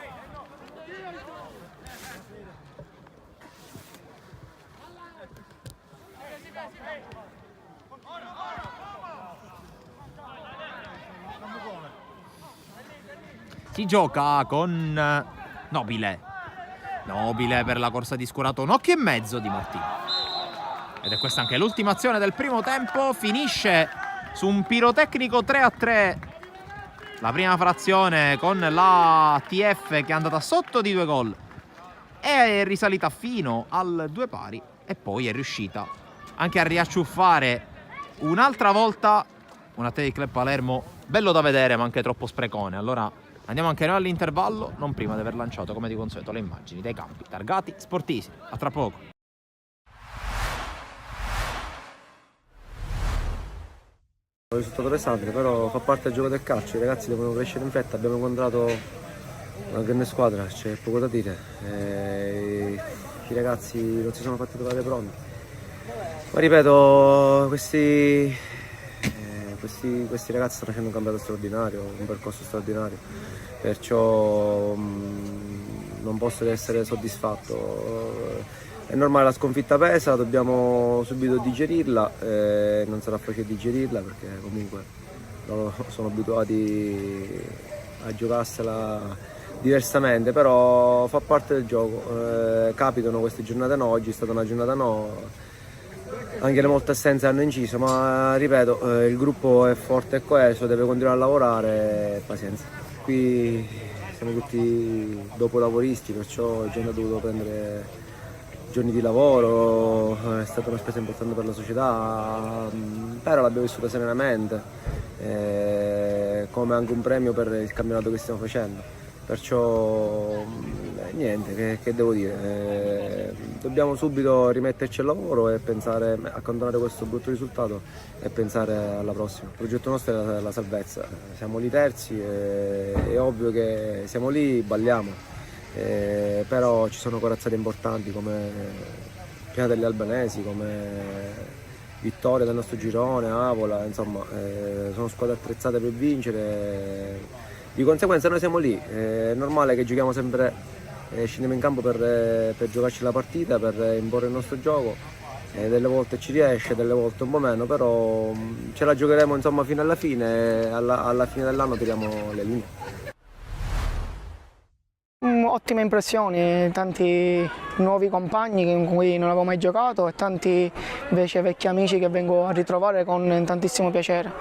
Si gioca con Nobile. Nobile per la corsa di Scurato, un occhio e mezzo di Martino. Ed è questa anche l'ultima azione del primo tempo. Finisce su un pirotecnico 3-3 la prima frazione, con la TF che è andata sotto di 2 gol. È risalita fino al 2 pari e poi è riuscita anche a riacciuffare un'altra volta un Athletic Club Palermo bello da vedere ma anche troppo sprecone. Allora andiamo anche noi all'intervallo, non prima di aver lanciato come di consueto le immagini dei campi targati Sportissimi. A tra poco. Il risultato pesante, però fa parte del gioco del calcio, i ragazzi devono crescere in fretta, abbiamo incontrato una grande squadra, c'è poco da dire, i ragazzi non si sono fatti trovare pronti, ma ripeto, questi ragazzi stanno facendo un campionato straordinario, un percorso straordinario, perciò non posso essere soddisfatto. È normale, la sconfitta pesa, dobbiamo subito digerirla, non sarà facile digerirla perché comunque loro sono abituati a giocarsela diversamente, però fa parte del gioco, capitano queste giornate no, oggi è stata una giornata no, anche le molte assenze hanno inciso, ma ripeto, il gruppo è forte e coeso, deve continuare a lavorare, pazienza. Qui siamo tutti dopolavoristi, perciò gente ha dovuto prendere giorni di lavoro, è stata una spesa importante per la società, però l'abbiamo vissuta serenamente, come anche un premio per il campionato che stiamo facendo. Perciò niente, che devo dire, dobbiamo subito rimetterci al lavoro e pensare, accantonare questo brutto risultato e pensare alla prossima. Il progetto nostro è la salvezza, siamo lì terzi, è ovvio che siamo lì, balliamo, però ci sono corazzate importanti come Piana degli Albanesi, come Vittoria del nostro girone, Avola, insomma sono squadre attrezzate per vincere. Di conseguenza noi siamo lì, è normale che giochiamo sempre, scendiamo in campo per giocarci la partita, per imporre il nostro gioco, delle volte ci riesce, delle volte un po' meno, però ce la giocheremo insomma fino alla fine, alla fine dell'anno tiriamo le linee. Ottime impressioni, tanti nuovi compagni con cui non avevo mai giocato e tanti invece vecchi amici che vengo a ritrovare con tantissimo piacere.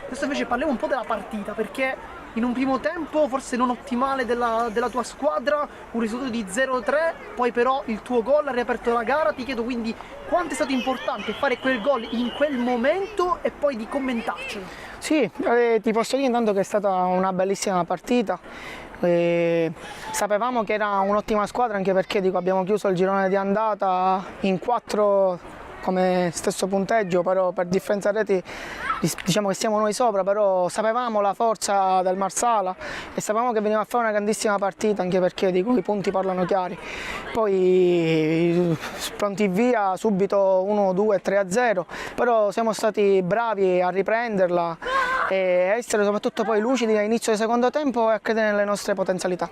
Adesso invece parliamo un po' della partita, perché in un primo tempo forse non ottimale della tua squadra, un risultato di 0-3, poi però il tuo gol ha riaperto la gara. Ti chiedo quindi quanto è stato importante fare quel gol in quel momento e poi di commentarcelo. Sì, ti posso dire intanto che è stata una bellissima partita. Sapevamo che era un'ottima squadra, anche perché abbiamo chiuso il girone di andata in 4 come stesso punteggio, però per differenza reti diciamo che siamo noi sopra, però sapevamo la forza del Marsala e sapevamo che veniva a fare una grandissima partita, anche perché i punti parlano chiari. Poi pronti via subito 1-2, 3-0, però siamo stati bravi a riprenderla e a essere soprattutto poi lucidi all'inizio del secondo tempo e a credere nelle nostre potenzialità.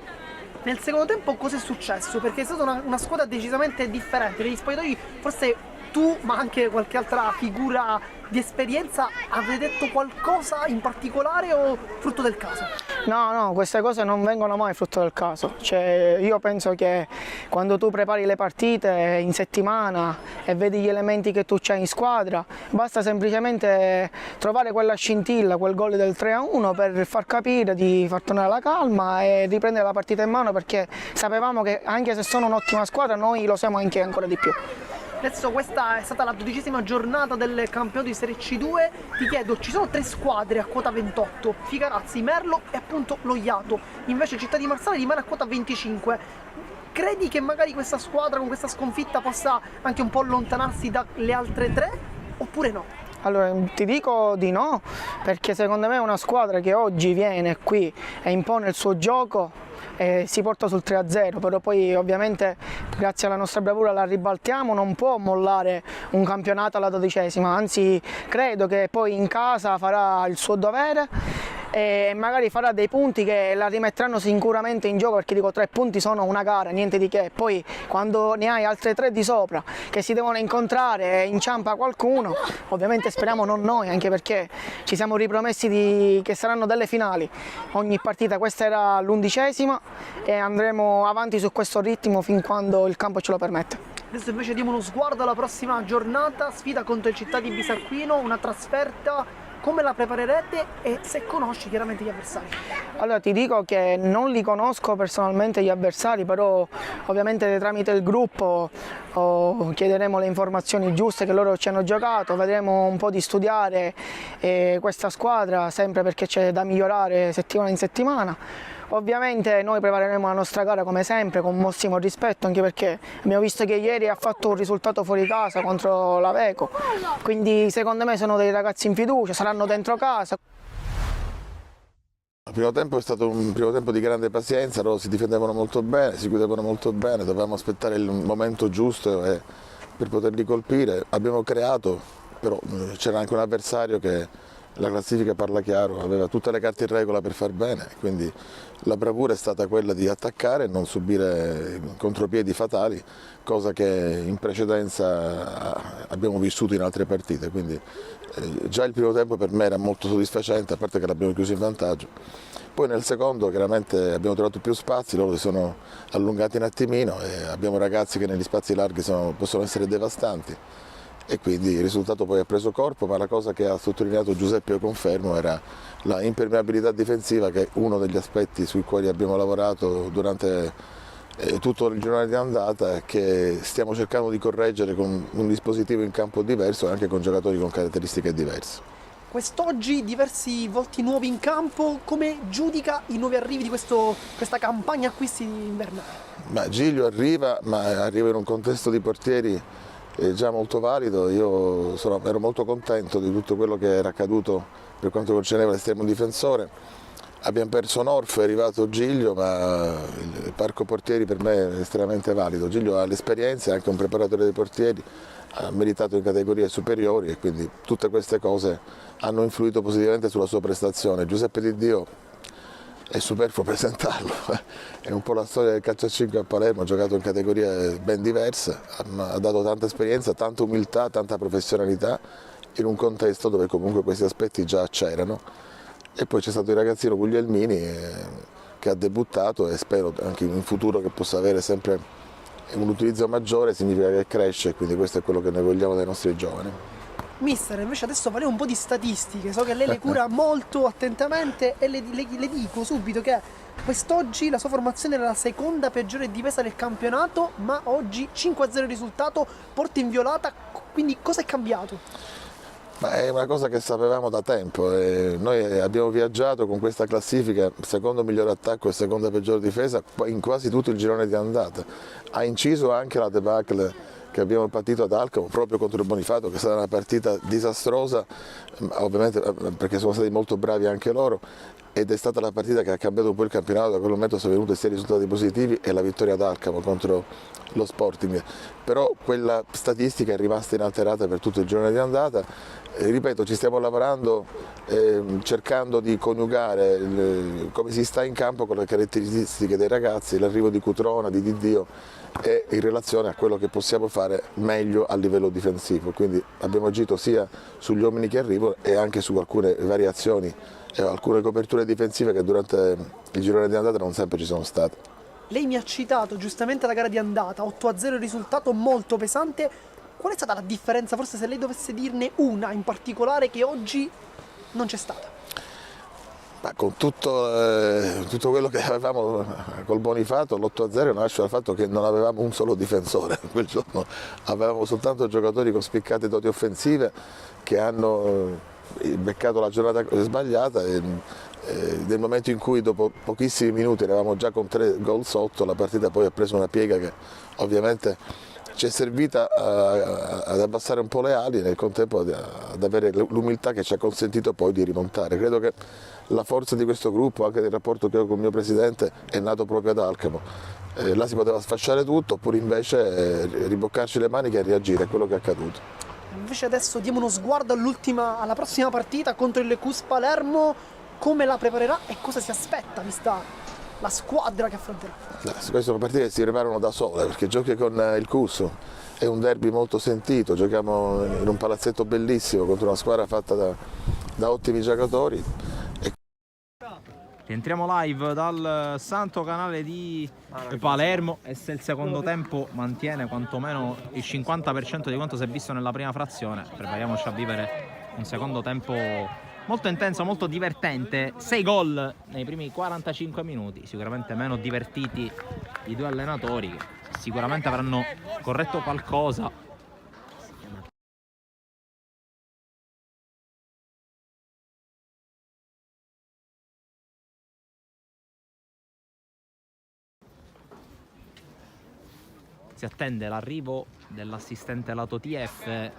Nel secondo tempo cosa è successo? Perché è stata una squadra decisamente differente, negli spogliatoi forse tu, ma anche qualche altra figura di esperienza, avete detto qualcosa in particolare o frutto del caso? No, queste cose non vengono mai frutto del caso. Io penso che quando tu prepari le partite in settimana e vedi gli elementi che tu c'hai in squadra, basta semplicemente trovare quella scintilla, quel gol del 3-1 per far capire, di far tornare la calma e riprendere la partita in mano, perché sapevamo che anche se sono un'ottima squadra noi lo siamo anche ancora di più. Adesso questa è stata la 12ª giornata del campionato di Serie C2, ti chiedo, ci sono 3 squadre a quota 28, Figarazzi, Merlo e appunto lo Iato, invece Città di Marsala rimane a quota 25. Credi che magari questa squadra con questa sconfitta possa anche un po' allontanarsi dalle altre 3 oppure no? Allora ti dico di no, perché secondo me è una squadra che oggi viene qui e impone il suo gioco e si porta sul 3-0, però poi ovviamente grazie alla nostra bravura la ribaltiamo, non può mollare un campionato alla 12ª, anzi credo che poi in casa farà il suo dovere e magari farà dei punti che la rimetteranno sicuramente in gioco, perché dico 3 punti sono una gara, niente di che, poi quando ne hai altre 3 di sopra che si devono incontrare e inciampa qualcuno, ovviamente speriamo non noi, anche perché ci siamo ripromessi che saranno delle finali ogni partita, questa era l'11ª e andremo avanti su questo ritmo fin quando il campo ce lo permette. Adesso invece diamo uno sguardo alla prossima giornata, sfida contro il Città di Bisacquino, una trasferta. Come la preparerete e se conosci chiaramente gli avversari? Allora ti dico che non li conosco personalmente gli avversari, però ovviamente tramite il gruppo chiederemo le informazioni giuste che loro ci hanno giocato, vedremo un po' di studiare questa squadra, sempre perché c'è da migliorare settimana in settimana. Ovviamente noi prepareremo la nostra gara come sempre con massimo rispetto, anche perché abbiamo visto che ieri ha fatto un risultato fuori casa contro l'Aveco, quindi secondo me sono dei ragazzi in fiducia, saranno dentro casa. Il primo tempo è stato un primo tempo di grande pazienza, loro si difendevano molto bene, si chiudevano molto bene, dovevamo aspettare il momento giusto per poterli colpire. Abbiamo creato, però c'era anche un avversario che la classifica parla chiaro, aveva tutte le carte in regola per far bene, quindi la bravura è stata quella di attaccare e non subire contropiedi fatali, cosa che in precedenza abbiamo vissuto in altre partite, quindi già il primo tempo per me era molto soddisfacente, a parte che l'abbiamo chiuso in vantaggio. Poi nel secondo chiaramente abbiamo trovato più spazi, loro si sono allungati un attimino e abbiamo ragazzi che negli spazi larghi possono essere devastanti. e quindi il risultato poi ha preso corpo, ma la cosa che ha sottolineato Giuseppe, io confermo, era la impermeabilità difensiva, che è uno degli aspetti sui quali abbiamo lavorato durante tutto il girone di andata e che stiamo cercando di correggere con un dispositivo in campo diverso e anche con giocatori con caratteristiche diverse. Quest'oggi diversi volti nuovi in campo, come giudica i nuovi arrivi di questa campagna acquisti invernale? Ma Giglio arriva, ma arriva in un contesto di portieri già molto valido. Io ero molto contento di tutto quello che era accaduto per quanto concerneva l'estremo difensore. Abbiamo perso Norf, è arrivato Giglio, ma il parco portieri per me è estremamente valido. Giglio ha l'esperienza, è anche un preparatore dei portieri, ha meritato in categorie superiori e quindi tutte queste cose hanno influito positivamente sulla sua prestazione. Giuseppe Di Dio è superfluo presentarlo, è un po' la storia del calcio a 5 a Palermo, ha giocato in categorie ben diverse, ha dato tanta esperienza, tanta umiltà, tanta professionalità in un contesto dove comunque questi aspetti già c'erano. E poi c'è stato il ragazzino Guglielmini che ha debuttato e spero anche in futuro che possa avere sempre un utilizzo maggiore, significa che cresce, quindi questo è quello che noi vogliamo dai nostri giovani. Mister, invece adesso parliamo un po' di statistiche, so che lei le cura molto attentamente e le dico subito che quest'oggi la sua formazione era la seconda peggiore difesa del campionato, ma oggi 5-0 il risultato, porta inviolata, quindi cosa è cambiato? Ma è una cosa che sapevamo da tempo, noi abbiamo viaggiato con questa classifica, secondo miglior attacco e seconda peggior difesa in quasi tutto il girone di andata. Ha inciso anche la debacle che abbiamo patito ad Alcamo proprio contro il Bonifato, che è stata una partita disastrosa, ovviamente perché sono stati molto bravi anche loro, ed è stata la partita che ha cambiato un po' il campionato. Da quel momento sono venuti sia risultati positivi e la vittoria ad Alcamo contro lo Sporting, però quella statistica è rimasta inalterata per tutto il girone di andata. Ripeto, ci stiamo lavorando cercando di coniugare come si sta in campo con le caratteristiche dei ragazzi, l'arrivo di Cutrona, di Dio e in relazione a quello che possiamo fare meglio a livello difensivo. Quindi abbiamo agito sia sugli uomini che arrivano e anche su alcune variazioni e alcune coperture difensive che durante il girone di andata non sempre ci sono state. Lei mi ha citato giustamente la gara di andata, 8-0 il risultato molto pesante. Qual è stata la differenza, forse se lei dovesse dirne una in particolare che oggi non c'è stata? Ma con tutto quello che avevamo col Bonifato, l'8-0 nasce dal fatto che non avevamo un solo difensore. Quel giorno avevamo soltanto giocatori con spiccate doti offensive che hanno beccato la giornata sbagliata e nel momento in cui dopo pochissimi minuti eravamo già con 3 gol sotto, la partita poi ha preso una piega che ovviamente ci è servita ad abbassare un po' le ali e nel contempo ad avere l'umiltà che ci ha consentito poi di rimontare. Credo che la forza di questo gruppo, anche del rapporto che ho con il mio presidente, è nato proprio ad Alcamo. Là si poteva sfasciare tutto, oppure invece riboccarci le maniche e reagire, è quello che è accaduto. Invece adesso diamo uno sguardo alla prossima partita contro il Cus Palermo, come la preparerà e cosa si aspetta vista la squadra che affronterà. Queste sono partite che si preparano da sole, perché giochi con il Cus, è un derby molto sentito, giochiamo in un palazzetto bellissimo contro una squadra fatta da ottimi giocatori. Rientriamo live dal santo canale di Palermo e se il secondo tempo mantiene quantomeno il 50% di quanto si è visto nella prima frazione, prepariamoci a vivere un secondo tempo molto intenso, molto divertente. 6 gol nei primi 45 minuti, sicuramente meno divertiti i due allenatori che sicuramente avranno corretto qualcosa. Si attende l'arrivo dell'assistente lato TF.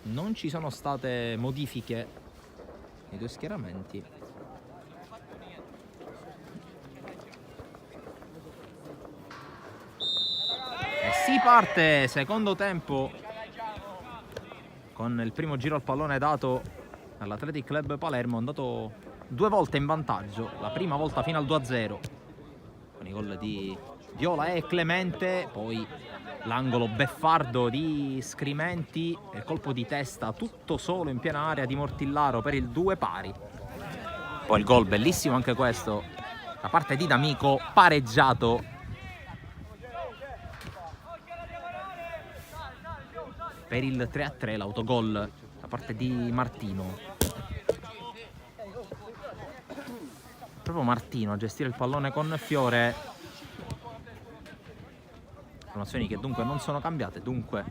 Non ci sono state modifiche nei due schieramenti. E si parte secondo tempo con il primo giro al pallone dato all'Athletic Club Palermo, andato 2 volte in vantaggio, la prima volta fino al 2-0 con i gol di Viola e Clemente, poi l'angolo beffardo di Scrimenti e il colpo di testa tutto solo in piena area di Mortillaro per il 2-2. Poi il gol bellissimo anche questo da parte di D'Amico, pareggiato. per il 3-3, l'autogol da parte di Martino. Proprio Martino a gestire il pallone con Fiore. Formazioni che dunque non sono cambiate, dunque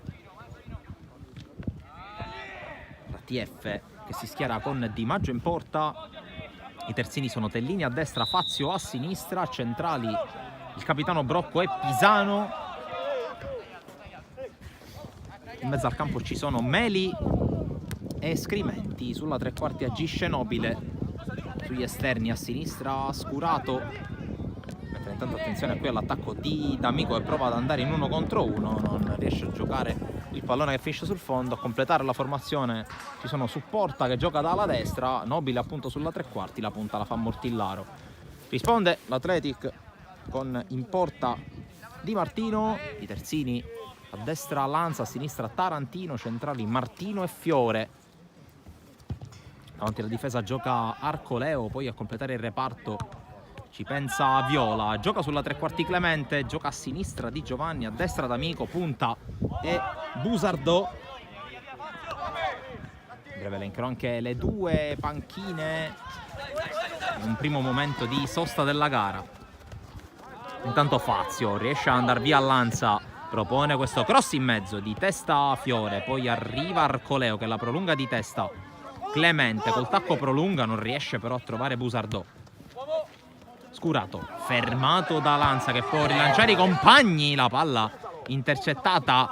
la TF che si schiera con Di Maggio in porta. I terzini sono Tellini a destra, Fazio a sinistra, centrali il capitano Brocco e Pisano. In mezzo al campo ci sono Meli e Scrimenti. Sulla tre quarti agisce Nobile, sugli esterni a sinistra Scurato, mentre intanto attenzione qui all'attacco di D'Amico che prova ad andare in 1 contro 1, non riesce a giocare il pallone che finisce sul fondo. A completare la formazione ci sono Supporta che gioca dalla destra, Nobile appunto sulla tre quarti, la punta la fa Mortillaro. Risponde l'Athletic con in porta Di Martino, i terzini a destra Lanza, a sinistra Tarantino, centrali Martino e Fiore. Davanti alla difesa gioca Arcoleo, poi a completare il reparto ci pensa Viola, gioca sulla tre quarti Clemente, gioca a sinistra Di Giovanni, a destra D'Amico, punta e Busardò. In breve elencherò anche le due panchine in un primo momento di sosta della gara. Intanto Fazio riesce ad andare via a Lanza, propone questo cross in mezzo di testa Fiore, poi arriva Arcoleo che la prolunga di testa. Clemente col tacco prolunga, non riesce però a trovare Busardò. Scurato, fermato da Lanza che può rilanciare i compagni, la palla intercettata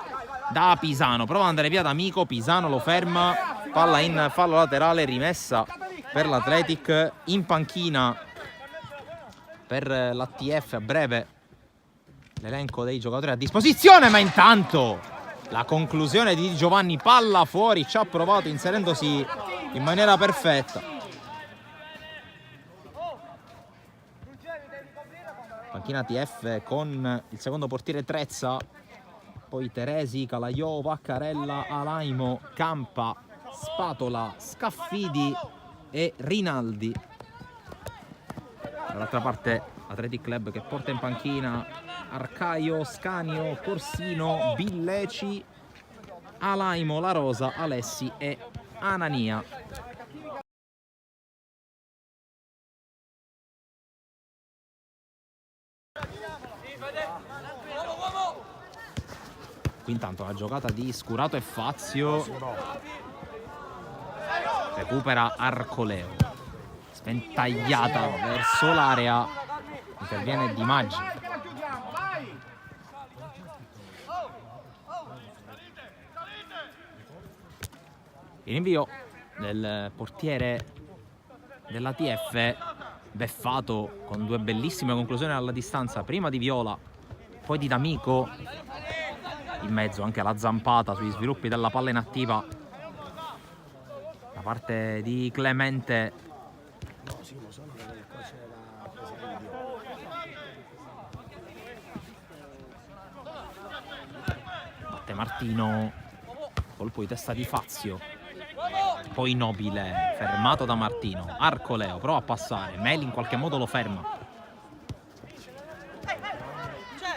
da Pisano, prova ad andare via D'Amico, Pisano lo ferma, palla in fallo laterale, rimessa per l'Athletic. In panchina per l'ATF a breve l'elenco dei giocatori a disposizione, ma intanto la conclusione di Giovanni, palla fuori, ci ha provato inserendosi in maniera perfetta. Panchina ATF con il secondo portiere Trezza, poi Teresi, Calaiò, Vaccarella, Alaimo, Campa, Spatola, Scaffidi e Rinaldi. Dall'altra parte Athletic Club che porta in panchina Arcaio, Scanio, Corsino, Billeci, Alaimo, La Rosa, Alessi e Anania. Qui intanto la giocata di Scurato e Fazio, recupera Arcoleo, sventagliata verso l'area, interviene Di Maggi. Il rinvio del portiere della TF, beffato con due bellissime conclusioni alla distanza, prima di Viola, poi di D'Amico. In mezzo anche la zampata sugli sviluppi della palla inattiva da parte di Clemente. Batte Martino, colpo di testa di Fazio, poi Nobile fermato da Martino. Arcoleo prova a passare, Meli in qualche modo lo ferma.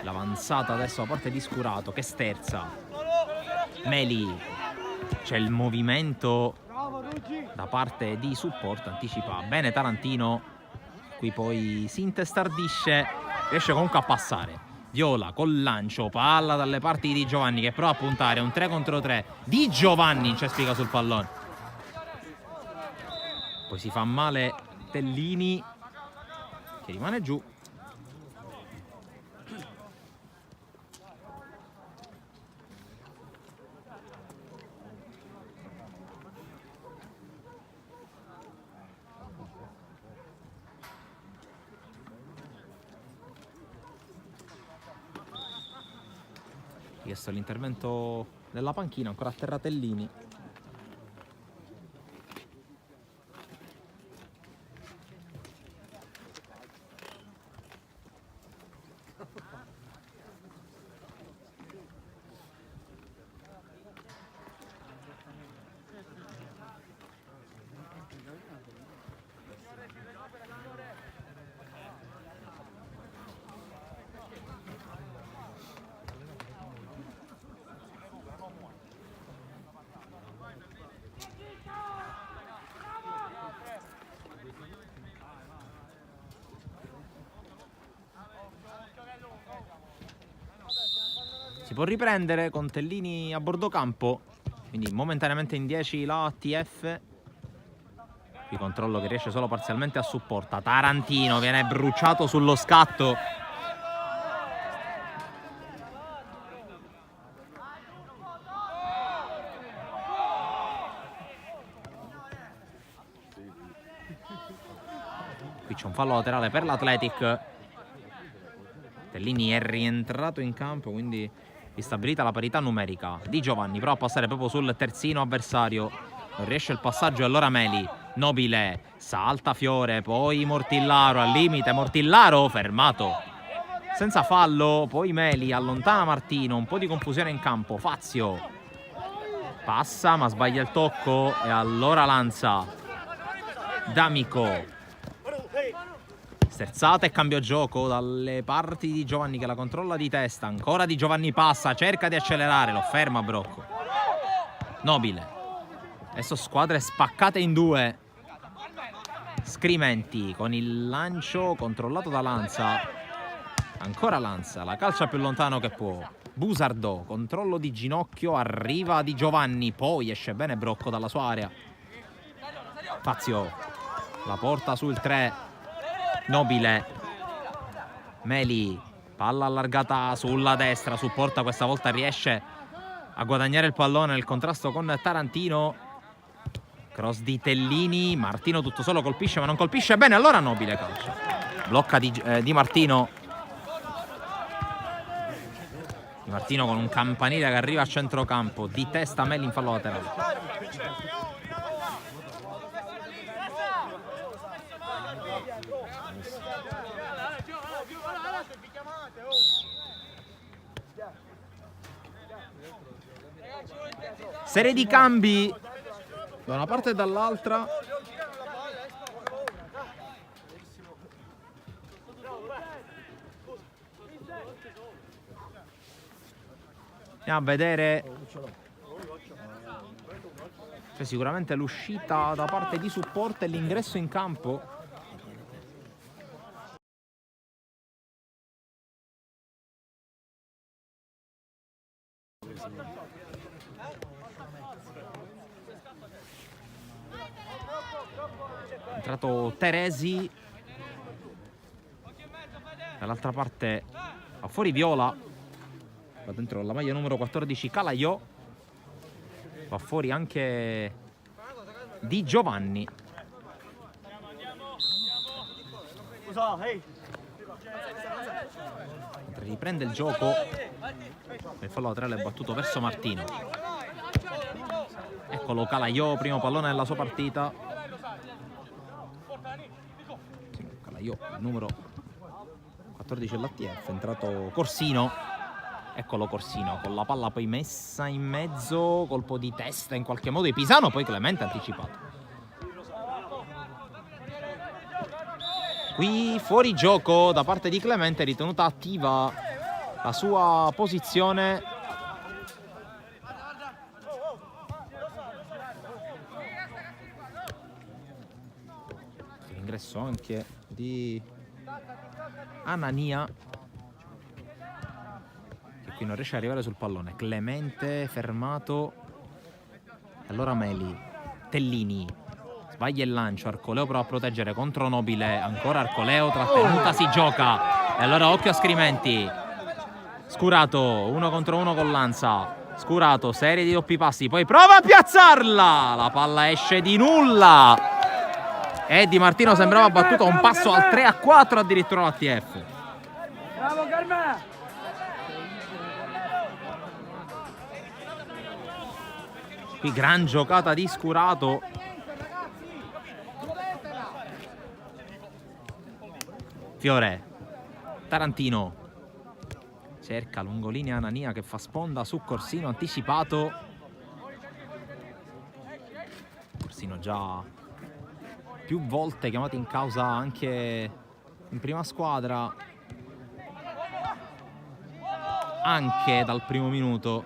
L'avanzata adesso da parte di Scurato che sterza. Meli, c'è il movimento da parte di Supporto, anticipa bene Tarantino, qui poi si intestardisce, riesce comunque a passare. Viola col lancio, palla dalle parti di Giovanni che prova a puntare, un 3 contro 3 di Giovanni, c'è spiga sul pallone. Poi si fa male Tellini che rimane giù. Chiesto l'intervento della panchina, ancora a terra Tellini. Si può riprendere con Tellini a bordo campo, quindi momentaneamente in 10 la TF. Qui controllo che riesce solo parzialmente a supporta. Tarantino viene bruciato sullo scatto. Qui c'è un fallo laterale per l'Athletic. Tellini è rientrato in campo, quindi ristabilita la parità numerica. Di Giovanni prova a passare proprio sul terzino avversario. Non riesce il passaggio e allora Meli. Nobile, salta Fiore, poi Mortillaro al limite. Mortillaro fermato. Senza fallo, poi Meli allontana Martino. Un po' di confusione in campo. Fazio passa ma sbaglia il tocco e allora Lanza. D'Amico. Sterzata e cambio gioco dalle parti di Giovanni che la controlla di testa. Ancora Di Giovanni passa, cerca di accelerare, lo ferma Brocco. Nobile. Adesso squadre spaccate in due. Scrimenti con il lancio controllato da Lanza. Ancora Lanza, la calcia più lontano che può. Busardò, controllo di ginocchio, arriva Di Giovanni, poi esce bene Brocco dalla sua area. Fazio, la porta sul 3. Nobile. Meli, palla allargata sulla destra, supporta, questa volta riesce a guadagnare il pallone nel contrasto con Tarantino. Cross di Tellini, Martino tutto solo colpisce ma non colpisce bene, allora Nobile calcia. Blocca di Martino. Di Martino con un campanile che arriva a centrocampo, di testa Meli in fallo laterale. Serie di cambi da una parte e dall'altra. Andiamo a vedere. C'è sicuramente l'uscita da parte di supporto e l'ingresso in campo. È entrato Teresi. Dall'altra parte va fuori Viola. Va dentro la maglia numero 14 Calaiò. Va fuori anche Di Giovanni. Riprende il gioco. Il fallo laterale è battuto verso Martino. Eccolo Calaiò, primo pallone della sua partita. Calaiò, il numero 14 dell'ATF, è entrato Corsino. Eccolo Corsino con la palla poi messa in mezzo, colpo di testa in qualche modo di Pisano, poi Clemente anticipato. Qui fuori gioco da parte di Clemente, ritenuta attiva la sua posizione. L'ingresso anche di Anania, che qui non riesce ad arrivare sul pallone. Clemente fermato. Allora Meli. Tellini sbaglia il lancio, Arcoleo prova a proteggere contro Nobile, ancora Arcoleo, trattenuta, si gioca. E allora occhio a Scrimenti. Scurato, 1 contro 1 con Lanza. Scurato, serie di doppi passi, poi prova a piazzarla. La palla esce di nulla. E Di Martino sembrava battuto a un passo al 3-4 addirittura l'ATF. Bravo Carmela! Qui gran giocata di Scurato. Fiore. Tarantino. Cerca lungolinea Anania che fa sponda su Corsino, anticipato. Corsino già più volte chiamato in causa anche in prima squadra, anche dal primo minuto.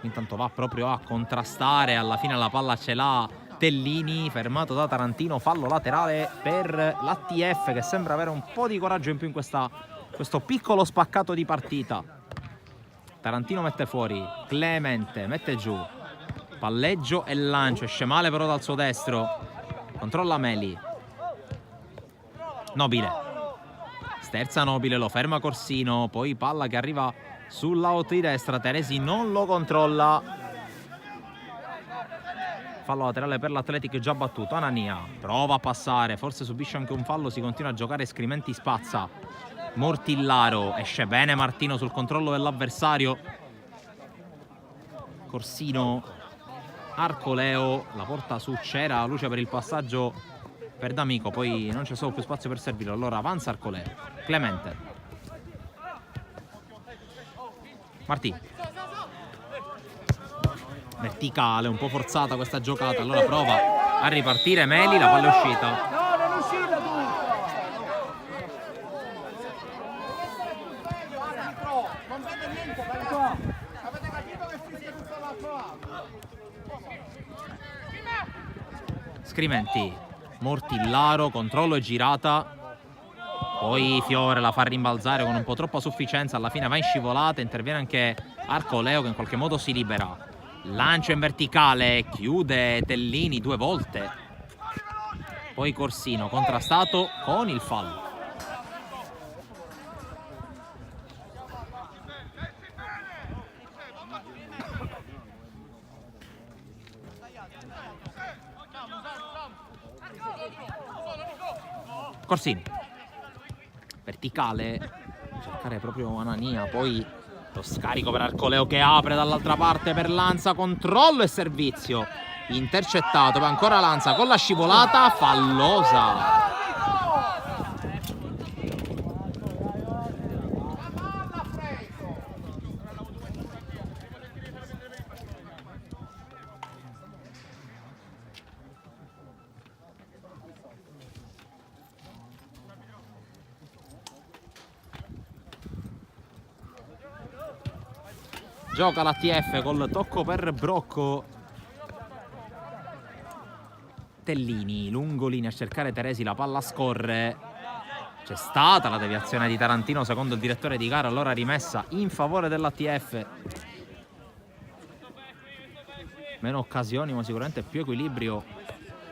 Intanto va proprio a contrastare, alla fine la palla ce l'ha Tellini, fermato da Tarantino, fallo laterale per l'ATF che sembra avere un po' di coraggio in più in questa questo piccolo spaccato di partita. Tarantino mette fuori, Clemente mette giù, palleggio e lancio, esce male però dal suo destro, controlla Meli, Nobile, sterza Nobile, lo ferma Corsino, poi palla che arriva sull'out di destra, Teresi non lo controlla, fallo laterale per l'Athletic già battuto. Anania prova a passare, forse subisce anche un fallo, si continua a giocare, Scrimenti spazza, Mortillaro, esce bene Martino sul controllo dell'avversario, Corsino, Arcoleo, la porta su, c'era luce per il passaggio per D'Amico, poi non c'è solo più spazio per servirlo, allora avanza Arcoleo, Clemente, Martì, verticale, un po' forzata questa giocata, allora prova a ripartire Meli, la palla è uscita. No, non è uscita tu! Non vede niente, vai qua! Avete capito che fischia tutto l'altro lato? Scrimenti, Mortillaro, controllo e girata, poi Fiore la fa rimbalzare con un po' troppa sufficienza, alla fine va in scivolata, interviene anche Arcoleo che in qualche modo si libera, lancio in verticale, chiude Tellini 2 volte, poi Corsino contrastato con il fallo. Corsini, verticale, cercare proprio Anania, poi lo scarico per Arcoleo che apre dall'altra parte per Lanza, controllo e servizio, intercettato, poi ancora Lanza con la scivolata, fallosa. Gioca l'ATF col tocco per Brocco. Tellini, lungo linea a cercare Teresi, la palla scorre. C'è stata la deviazione di Tarantino secondo il direttore di gara, allora rimessa in favore dell'ATF. Meno occasioni ma sicuramente più equilibrio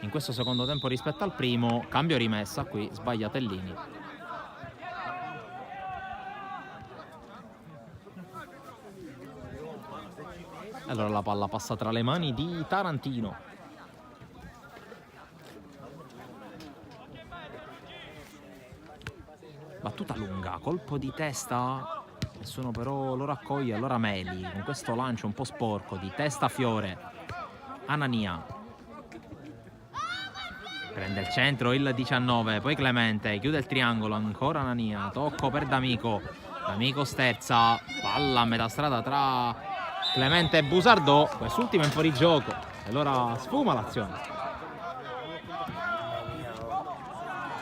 in questo secondo tempo rispetto al primo. Cambio rimessa, qui sbaglia Tellini. Allora la palla passa tra le mani di Tarantino. Battuta lunga, colpo di testa, nessuno però lo raccoglie, allora Meli con questo lancio un po' sporco, di testa Fiore, Anania. Prende il centro il 19, poi Clemente, chiude il triangolo, ancora Anania, tocco per D'Amico, D'Amico sterza, palla a metà strada tra Clemente e Busardò, quest'ultimo è in fuorigioco, e allora sfuma l'azione.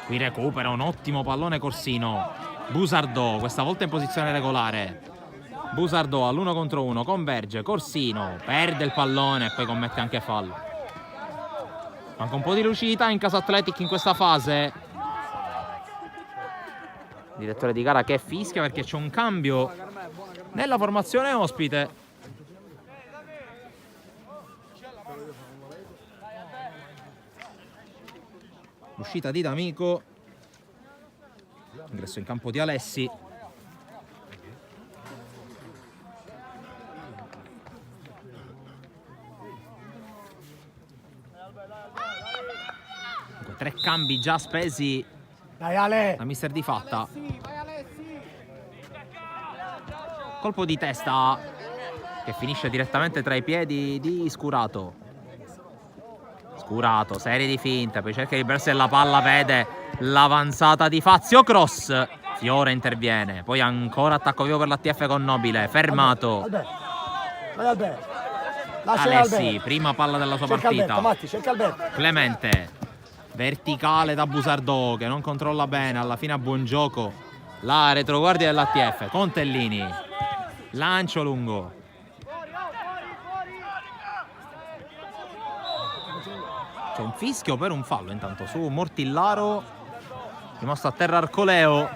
Qui recupera un ottimo pallone Corsino, Busardò, questa volta in posizione regolare. Busardò all'1 contro 1, converge, Corsino, perde il pallone e poi commette anche fallo. Manca un po' di lucidità in casa Athletic in questa fase. Direttore di gara che fischia perché c'è un cambio nella formazione ospite. L'uscita di D'Amico, ingresso in campo di Alessi. Dunque, 3 cambi già spesi da mister Di Fatta. Colpo di testa che finisce direttamente tra i piedi di Scurato. Scurato, serie di finte, poi cerca di liberarsi la palla, vede l'avanzata di Fazio, cross, Fiore interviene, poi ancora attacco vivo per l'ATF con Nobile, fermato. Alessi, prima palla della sua partita. Clemente, verticale da Busardò che non controlla bene, alla fine a buon gioco la retroguardia dell'ATF con Tellini, lancio lungo. C'è un fischio per un fallo intanto su Mortillaro, rimasto a terra Arcoleo.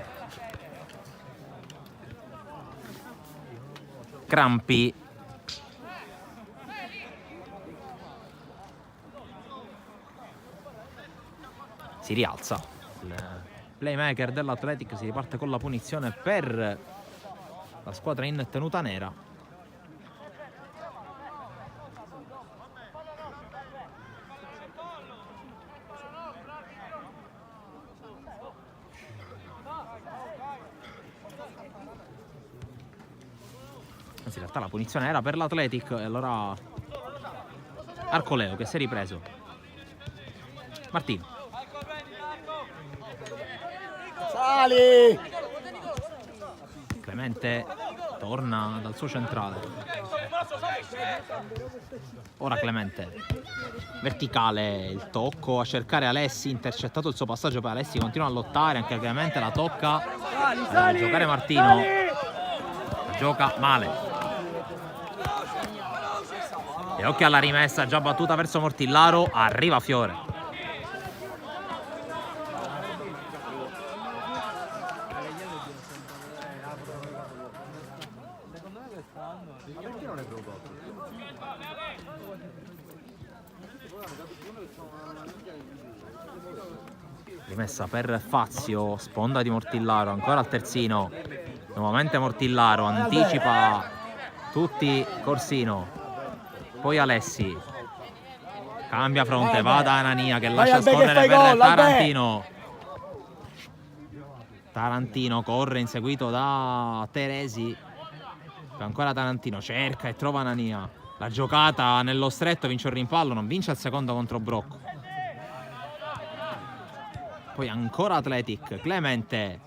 crampi. Si rialza il playmaker dell'Athletic, si riparte con la punizione per la squadra in tenuta nera. Anzi, in realtà la punizione era per l'Athletic e allora Arcoleo che si è ripreso. Martino. Sali! Clemente torna dal suo centrale. Ora Clemente. Verticale, il tocco a cercare Alessi, intercettato il suo passaggio per Alessi, continua a lottare, anche Clemente la tocca. A giocare Martino. La gioca male. E occhio alla rimessa già battuta verso Mortillaro, arriva Fiore. Rimessa per Fazio, sponda di Mortillaro, ancora al terzino. Nuovamente Mortillaro, anticipa tutti Corsino. Poi Alessi. Cambia fronte, va da Anania che lascia scorrere per Tarantino. Tarantino corre inseguito da Teresi. Ancora Tarantino, cerca e trova Anania. La giocata nello stretto, vince il rimpallo, non vince il secondo contro Brocco. Poi ancora Athletic, Clemente.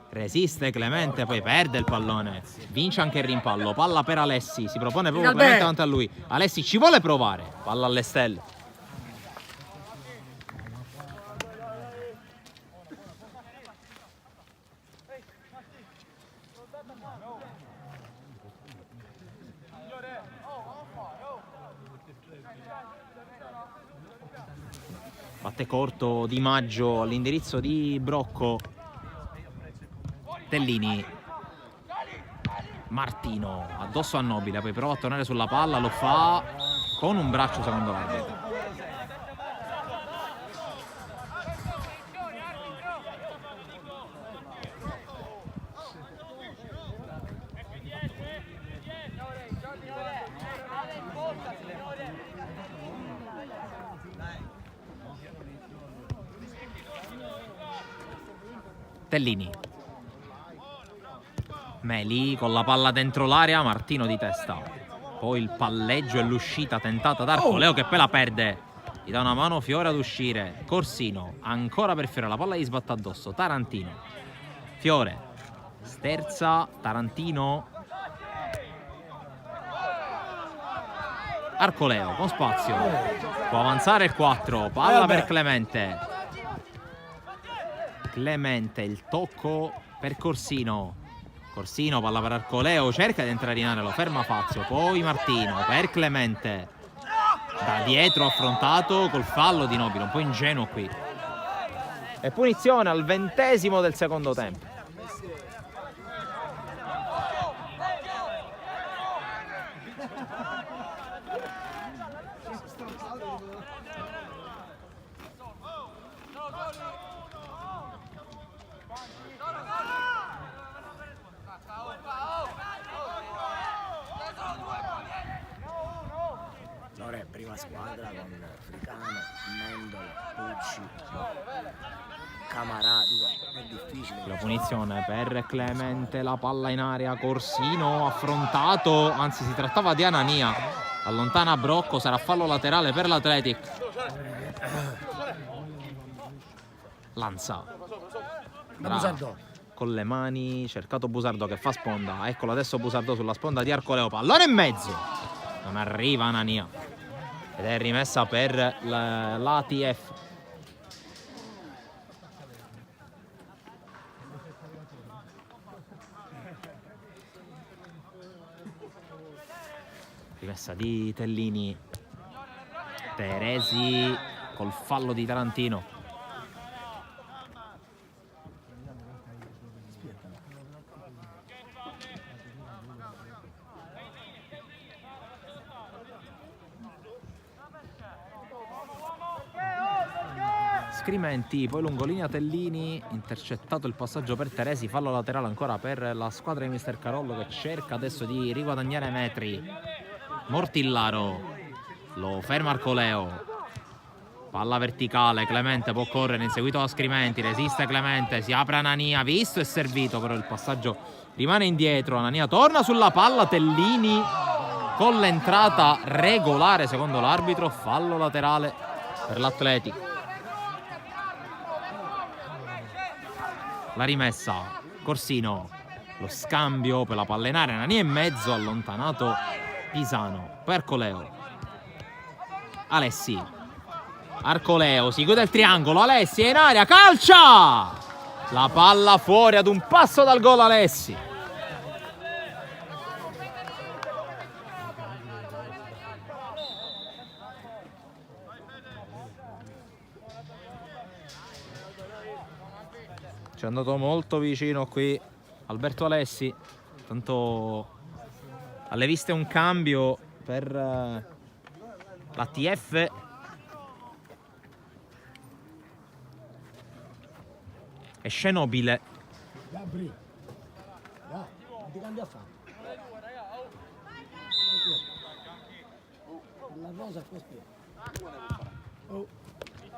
Resiste Clemente, poi perde il pallone. Vince anche il rimpallo, palla per Alessi. Si propone proprio Clemente davanti a lui. Alessi ci vuole provare, palla alle stelle. Batte corto Di Maggio all'indirizzo di Brocco. Tellini. Martino addosso a Nobile, poi prova a tornare sulla palla, lo fa con un braccio secondo l'arbitro. Tellini. Meli con la palla dentro l'area, Martino di testa. Poi il palleggio e l'uscita tentata da Arcoleo che poi la perde. Gli dà una mano Fiore ad uscire. Corsino, ancora per Fiore, la palla gli sbatte addosso. Tarantino. Fiore. Sterza, Tarantino. Arcoleo con spazio. Può avanzare il 4, palla per Clemente. Clemente, il tocco per Corsino. Corsino, palla per Arcoleo, cerca di entrare in area, lo ferma Fazio. Poi Martino per Clemente. Da dietro affrontato col fallo di Nobile, un po' ingenuo qui. E punizione al 20° del secondo tempo. Prima squadra con Fricano, Mendolo, Pucci, Camarà, dico, è difficile. La punizione per Clemente, la palla in area, Corsino affrontato, anzi si trattava di Anania, allontana Brocco, sarà fallo laterale per l'Athletic. Lanza con le mani, cercato Busardò che fa sponda, eccolo adesso Busardò sulla sponda di Arcoleo, pallone in mezzo, non arriva Anania. Ed è rimessa per l'ATF. Rimessa di Tellini. Teresi col fallo di Tarantino. Scrimenti, poi lungo linea Tellini, intercettato il passaggio per Teresi, fallo laterale ancora per la squadra di Mister Carollo che cerca adesso di riguadagnare metri. Mortillaro, lo ferma Arcoleo, palla verticale, Clemente può correre, inseguito da Scrimenti, resiste Clemente, si apre Anania, visto e servito, però il passaggio rimane indietro, Anania torna sulla palla, Tellini con l'entrata regolare secondo l'arbitro, fallo laterale per l'Atletico. La rimessa, Corsino, lo scambio per la palla in area, Anania in mezzo, allontanato Pisano, poi Arcoleo, Alessi, Arcoleo, si chiude il triangolo, Alessi è in area, calcia! La palla fuori ad un passo dal gol Alessi. Ci è andato molto vicino qui Alberto Alessi, tanto alle viste un cambio per la TF. Esce Nobile. Gabri, non ti cambia affatto. La cosa è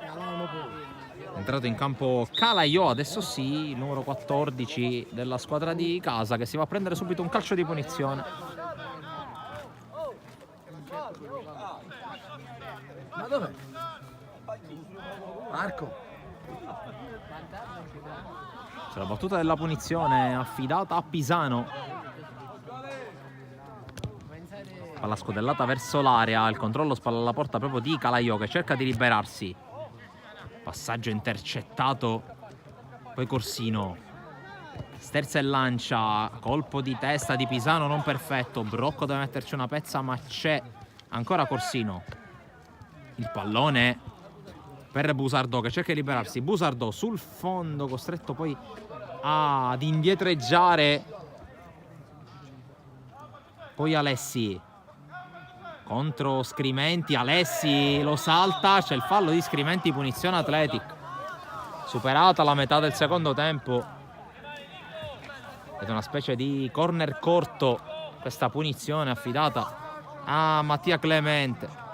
È entrato in campo Calaiò, adesso sì, il numero 14 della squadra di casa, che si va a prendere subito un calcio di punizione. Ma dov'è? Marco. C'è la battuta della punizione affidata a Pisano. Palla scodellata verso l'area, il controllo spalla alla porta proprio di Calaiò che cerca di liberarsi. Passaggio intercettato, poi Corsino, sterza e lancia, colpo di testa di Pisano non perfetto, Brocco deve metterci una pezza ma c'è ancora Corsino. Il pallone per Busardò che cerca di liberarsi, Busardò sul fondo costretto poi ad indietreggiare, poi Alessi contro Scrimenti, Alessi lo salta, c'è il fallo di Scrimenti, punizione Athletic. Superata la metà del secondo tempo ed è una specie di corner corto questa punizione affidata a Mattia Clemente.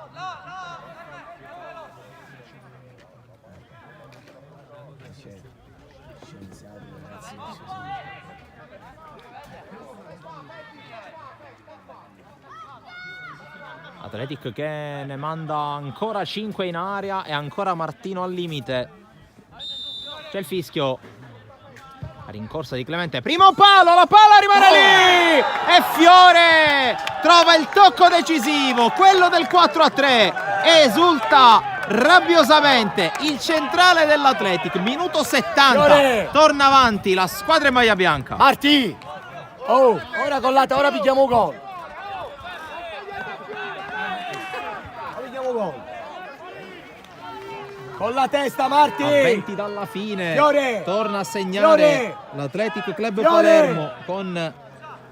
Athletic che ne manda ancora 5 in area e ancora Martino al limite. C'è il fischio. La rincorsa di Clemente. Primo palo, la palla rimane lì! E Fiore trova il tocco decisivo, quello del 4-3. Esulta rabbiosamente il centrale dell'Athletic. Minuto 70. Fiore! Torna avanti la squadra in maglia bianca. Marti! Oh, ora collata, ora pigliamo gol. Con la testa Marti! A 20 dalla fine, Fiore! torna a segnare Fiore! l'Athletic Club Fiore! Palermo con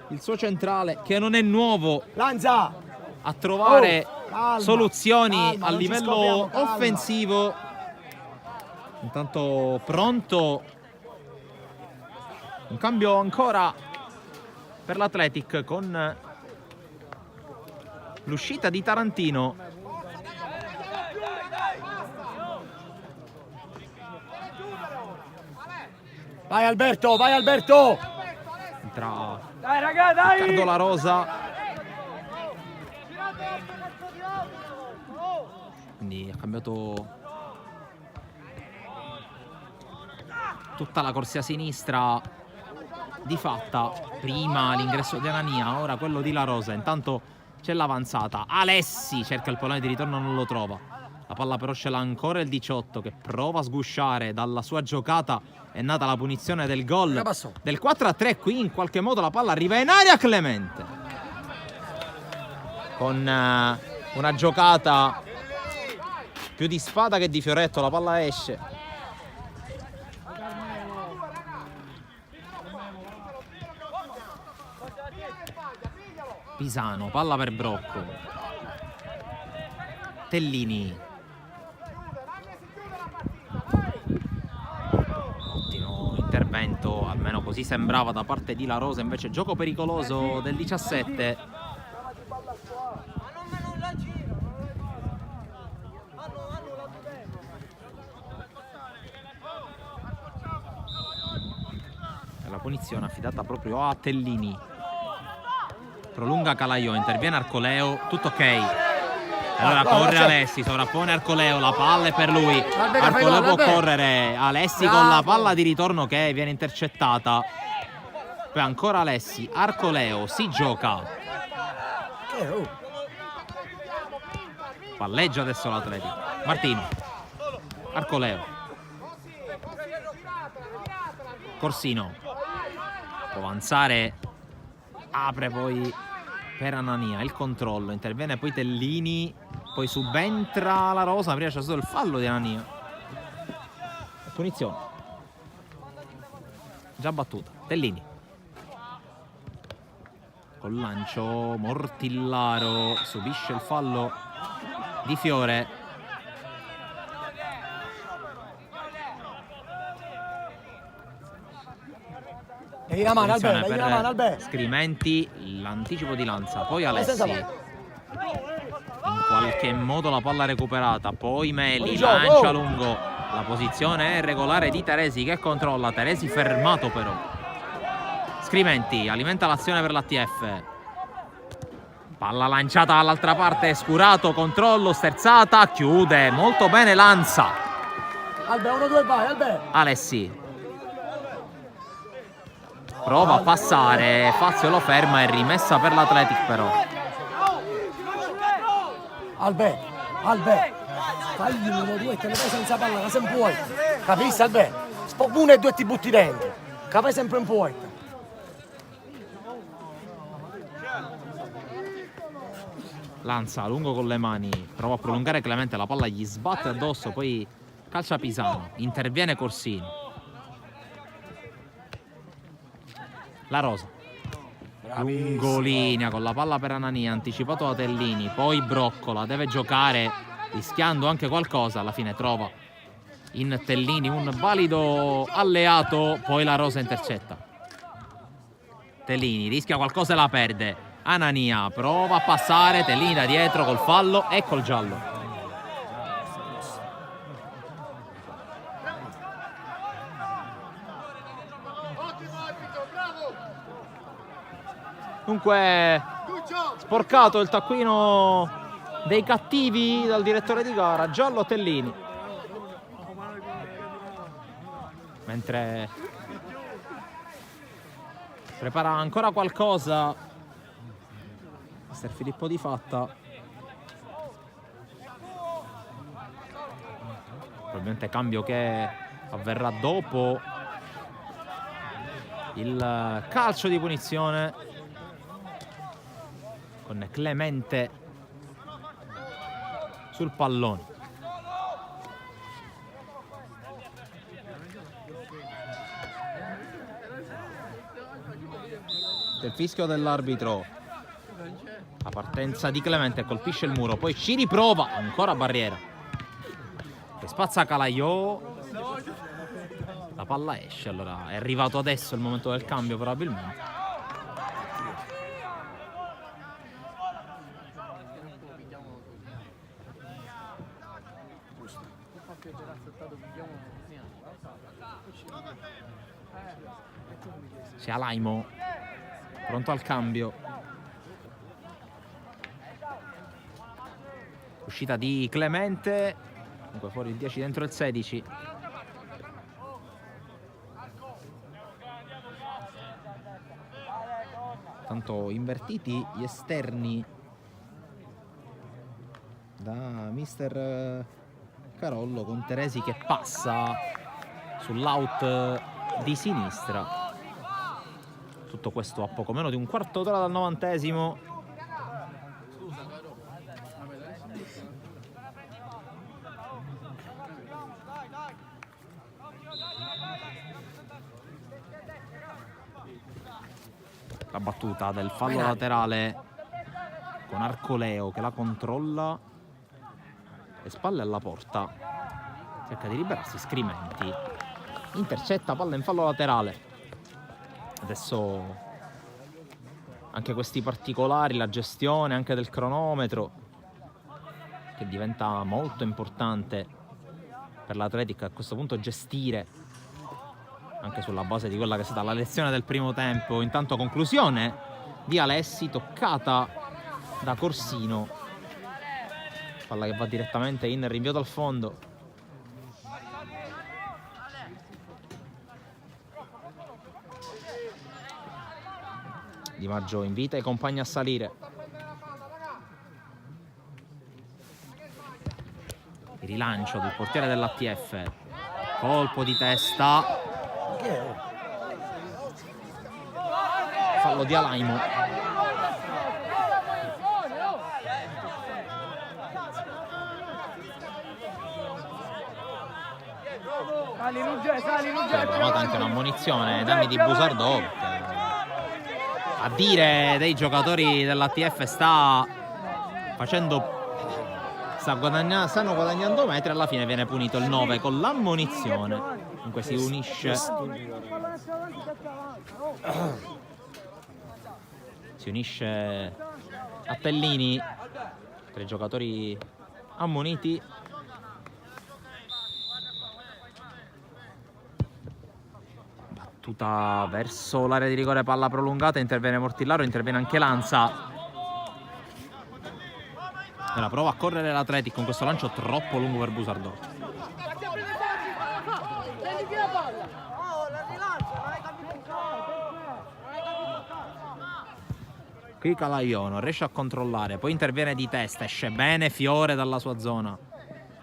il suo centrale che non è nuovo Lanza! a trovare Calma, soluzioni calma, a non ci livello scopriamo, calma. offensivo. Intanto pronto un cambio ancora per l'Athletic con l'uscita di Tarantino. Vai Alberto, vai Alberto! Entra Dai raga, dai! Riccardo La Rosa. Quindi ha cambiato tutta la corsia sinistra di fatta. Prima l'ingresso di Anania, ora quello di La Rosa. Intanto c'è l'avanzata. Alessi cerca il pallone di ritorno, non lo trova. La palla però ce l'ha ancora il 18 che prova a sgusciare. Dalla sua giocata è nata la punizione del gol del 4-3. Qui in qualche modo la palla arriva in aria Clemente. Con una giocata più di Spada che di Fioretto, la palla esce. Pisano, palla per Brocco. Tellini. intervento, almeno così sembrava da parte di La Rosa, invece gioco pericoloso del 17. E la punizione affidata proprio a Tellini. Prolunga Calaiò, interviene Arcoleo, tutto ok. Allora corre Alessi, sovrappone Arcoleo, la palla è per lui. Arcoleo può correre, Alessi con la palla di ritorno che viene intercettata. Poi ancora Alessi, Arcoleo, si gioca. Palleggia adesso l'Atletico. Martino, Arcoleo, Corsino, può avanzare, apre poi per Anania, il controllo, interviene poi Tellini, poi subentra La Rosa, prima c'è stato il fallo di Anania. Punizione già battuta. Tellini col lancio, Mortillaro subisce il fallo di Fiore. Per Scrimenti, l'anticipo di Lanza, poi Alessi, in qualche modo la palla recuperata, poi Meli lancia lungo, la posizione è regolare di Teresi che controlla, Teresi fermato però. Scrimenti alimenta l'azione per l'ATF, palla lanciata dall'altra parte, Scurato, controllo, sterzata, chiude molto bene Lanza. Alessi prova a passare, Fazio lo ferma e rimessa per l'Athletic però. Albe, fagli 1-2 e te ne vai senza palla, se puoi. Capisci Albe? 1 e 2 ti butti dentro. Capai sempre un po'. Lanza lungo con le mani, prova a prolungare Clemente, la palla gli sbatte addosso, poi calcia Pisano, interviene Corsini. La Rosa, lungolinea con la palla per Anania, anticipato da Tellini, poi Broccola, deve giocare rischiando anche qualcosa, alla fine trova in Tellini un valido alleato, poi La Rosa intercetta. Tellini rischia qualcosa e la perde, Anania prova a passare, Tellini da dietro col fallo e col giallo. Dunque sporcato il taccuino dei cattivi dal direttore di gara, giallo a Tellini. Mentre prepara ancora qualcosa mister Filippo Di Fatta. Probabilmente cambio che avverrà dopo il calcio di punizione con Clemente sul pallone. Del fischio dell'arbitro, la partenza di Clemente, colpisce il muro, poi ci riprova, ancora Barriera che spazza Calaiò, la palla esce. Allora è arrivato adesso il momento del cambio probabilmente. Sia Laimo pronto al cambio, uscita di Clemente, comunque fuori il 10 dentro il 16. Tanto invertiti gli esterni da mister Carollo, con Teresi che passa sull'out di sinistra. Tutto questo a poco meno di un quarto d'ora dal 90°. La battuta del fallo laterale con Arcoleo che la controlla, le spalle alla porta, cerca di liberarsi Scrimenti, intercetta, palla in fallo laterale. Adesso anche questi particolari, la gestione anche del cronometro, che diventa molto importante per l'Athletic a questo punto, gestire anche sulla base di quella che è stata la lezione del primo tempo. Intanto conclusione di Alessi, toccata da Corsino, palla che va direttamente in rinvio dal fondo. Di Maggio invita i compagni a salire. Il rilancio del portiere dell'ATF, colpo di testa, fallo di Alaimo. C'è provata anche un'ammonizione ai danni di Busardò, a dire dei giocatori dell'ATF stanno guadagnando metri. Alla fine viene punito il 9 con l'ammonizione. Comunque si unisce a Tellini tra i giocatori ammoniti. Battuta verso l'area di rigore, palla prolungata, interviene Mortillaro, interviene anche Lanza. E la prova a correre l'Athletic con questo lancio troppo lungo per Busardò. Qui Calaio riesce a controllare, poi interviene di testa, esce bene Fiore dalla sua zona.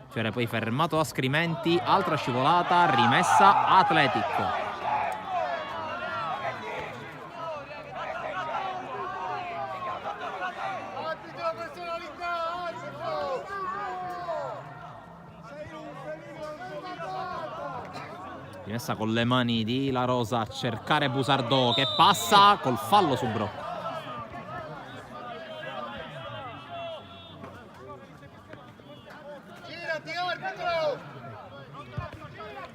Fiore poi fermato da Scrimenti, altra scivolata, rimessa Athletic. Rimessa con le mani di La Rosa a cercare Busardò, che passa col fallo su Brocco.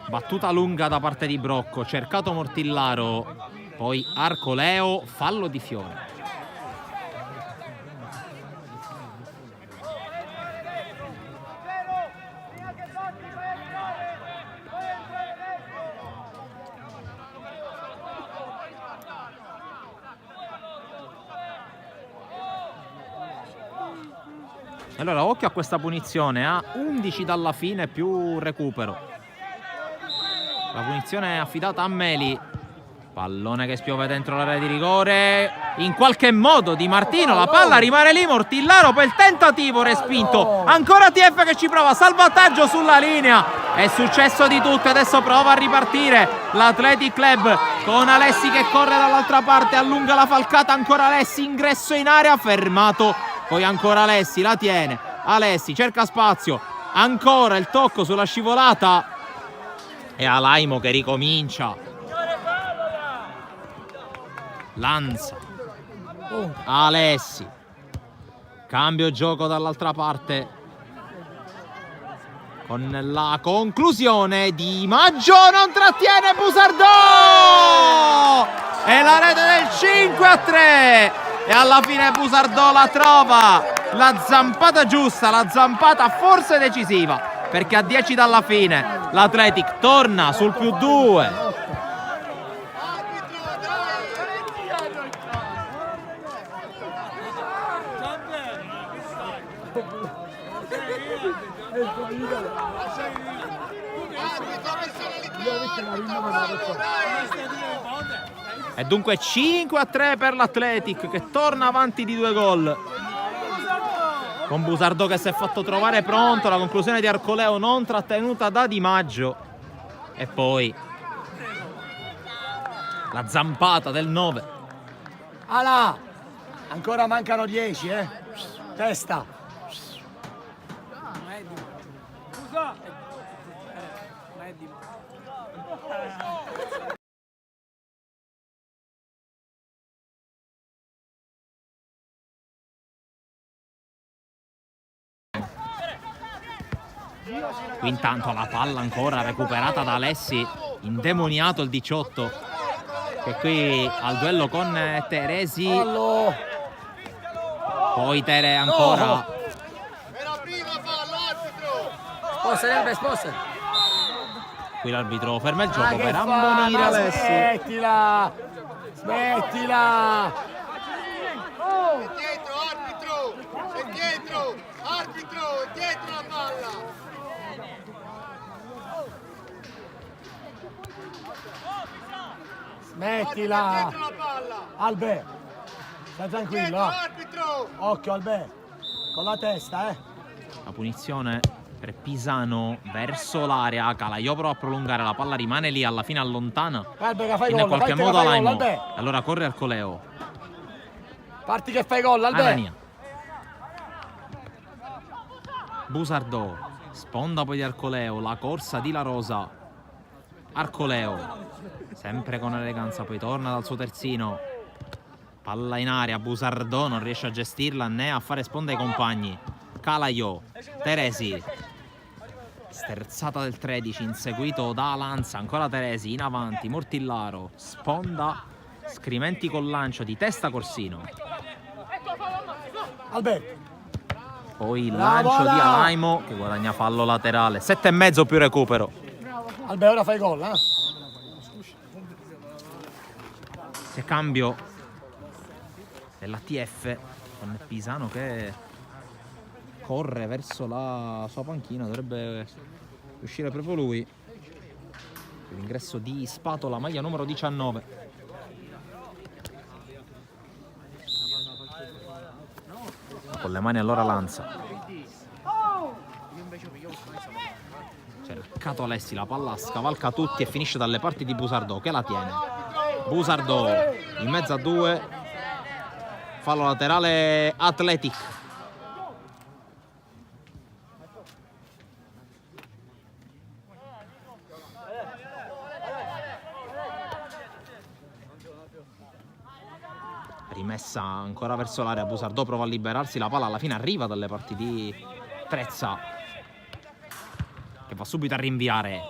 Battuta lunga da parte di Brocco, cercato Mortillaro, poi Arcoleo, fallo di Fiore. Allora, occhio a questa punizione, a 11 dalla fine più recupero. La punizione è affidata a Meli. Pallone che spiove dentro l'area di rigore. In qualche modo Di Martino, la palla rimane lì, Mortillaro, poi il tentativo respinto. Ancora TF che ci prova, salvataggio sulla linea. È successo di tutto, adesso prova a ripartire l'Athletic Club con Alessi che corre dall'altra parte, allunga la falcata, ancora Alessi, ingresso in area, fermato. Poi ancora Alessi, la tiene. Alessi cerca spazio, ancora il tocco sulla scivolata. E Alaimo che ricomincia. Lanza. Alessi. Cambio gioco dall'altra parte. Con la conclusione Di Maggio non trattiene Busardò. E la rete del 5-3. E alla fine Busardò la trova. La zampata giusta, la zampata forse decisiva, perché a 10 dalla fine l'Athletic torna sul +2. E dunque 5-3 per l'Athletic, che torna avanti di 2 gol. Con Busardò che si è fatto trovare pronto, la conclusione di Arcoleo non trattenuta da Di Maggio. E poi la zampata del 9. Ala! Ancora mancano 10, Testa. Qui intanto la palla ancora recuperata da Alessi, indemoniato il 18, che qui al duello con Teresi. Poi Tere ancora. Sposta. Qui l'arbitro ferma il gioco per ammonire Alessi. Smettila! È dietro, arbitro, è dietro la palla. Smettila! Dietro la palla. Albe, stai tranquillo. Dietro, arbitro. Occhio Albe, con la testa, La punizione per Pisano verso l'area. Calaiò prova a prolungare, la palla rimane lì, alla fine allontana Albe che fai in gol, qualche parti che modo fai gol, Alaimo. Albe. Allora corre Arcoleo. Parti che fai gol, Albe. Anania. Busardò, sponda poi di Arcoleo, la corsa di La Rosa. Arcoleo, sempre con eleganza, poi torna dal suo terzino. Palla in aria, Busardò non riesce a gestirla né a fare sponda ai compagni. Calaiò, Teresi, sterzata del 13, inseguito da Lanza, ancora Teresi, in avanti, Mortillaro, sponda, Scrimenti col lancio di testa Corsino. Albe. Poi il Bravo, lancio di Ala! Alaimo che guadagna fallo laterale. 7,5 più recupero. Albe, ora fai gol, C'è cambio della TF con Pisano che corre verso la sua panchina. Dovrebbe uscire proprio lui. L'ingresso di Spatola, maglia numero 19. Con le mani allora Lanza. Cercato Alessi, la palla scavalca tutti e finisce dalle parti di Busardò che la tiene. Busardò in mezzo a due. Fallo laterale Athletic. Rimessa ancora verso l'area, Busardò prova a liberarsi, la palla alla fine arriva dalle parti di Trezza che va subito a rinviare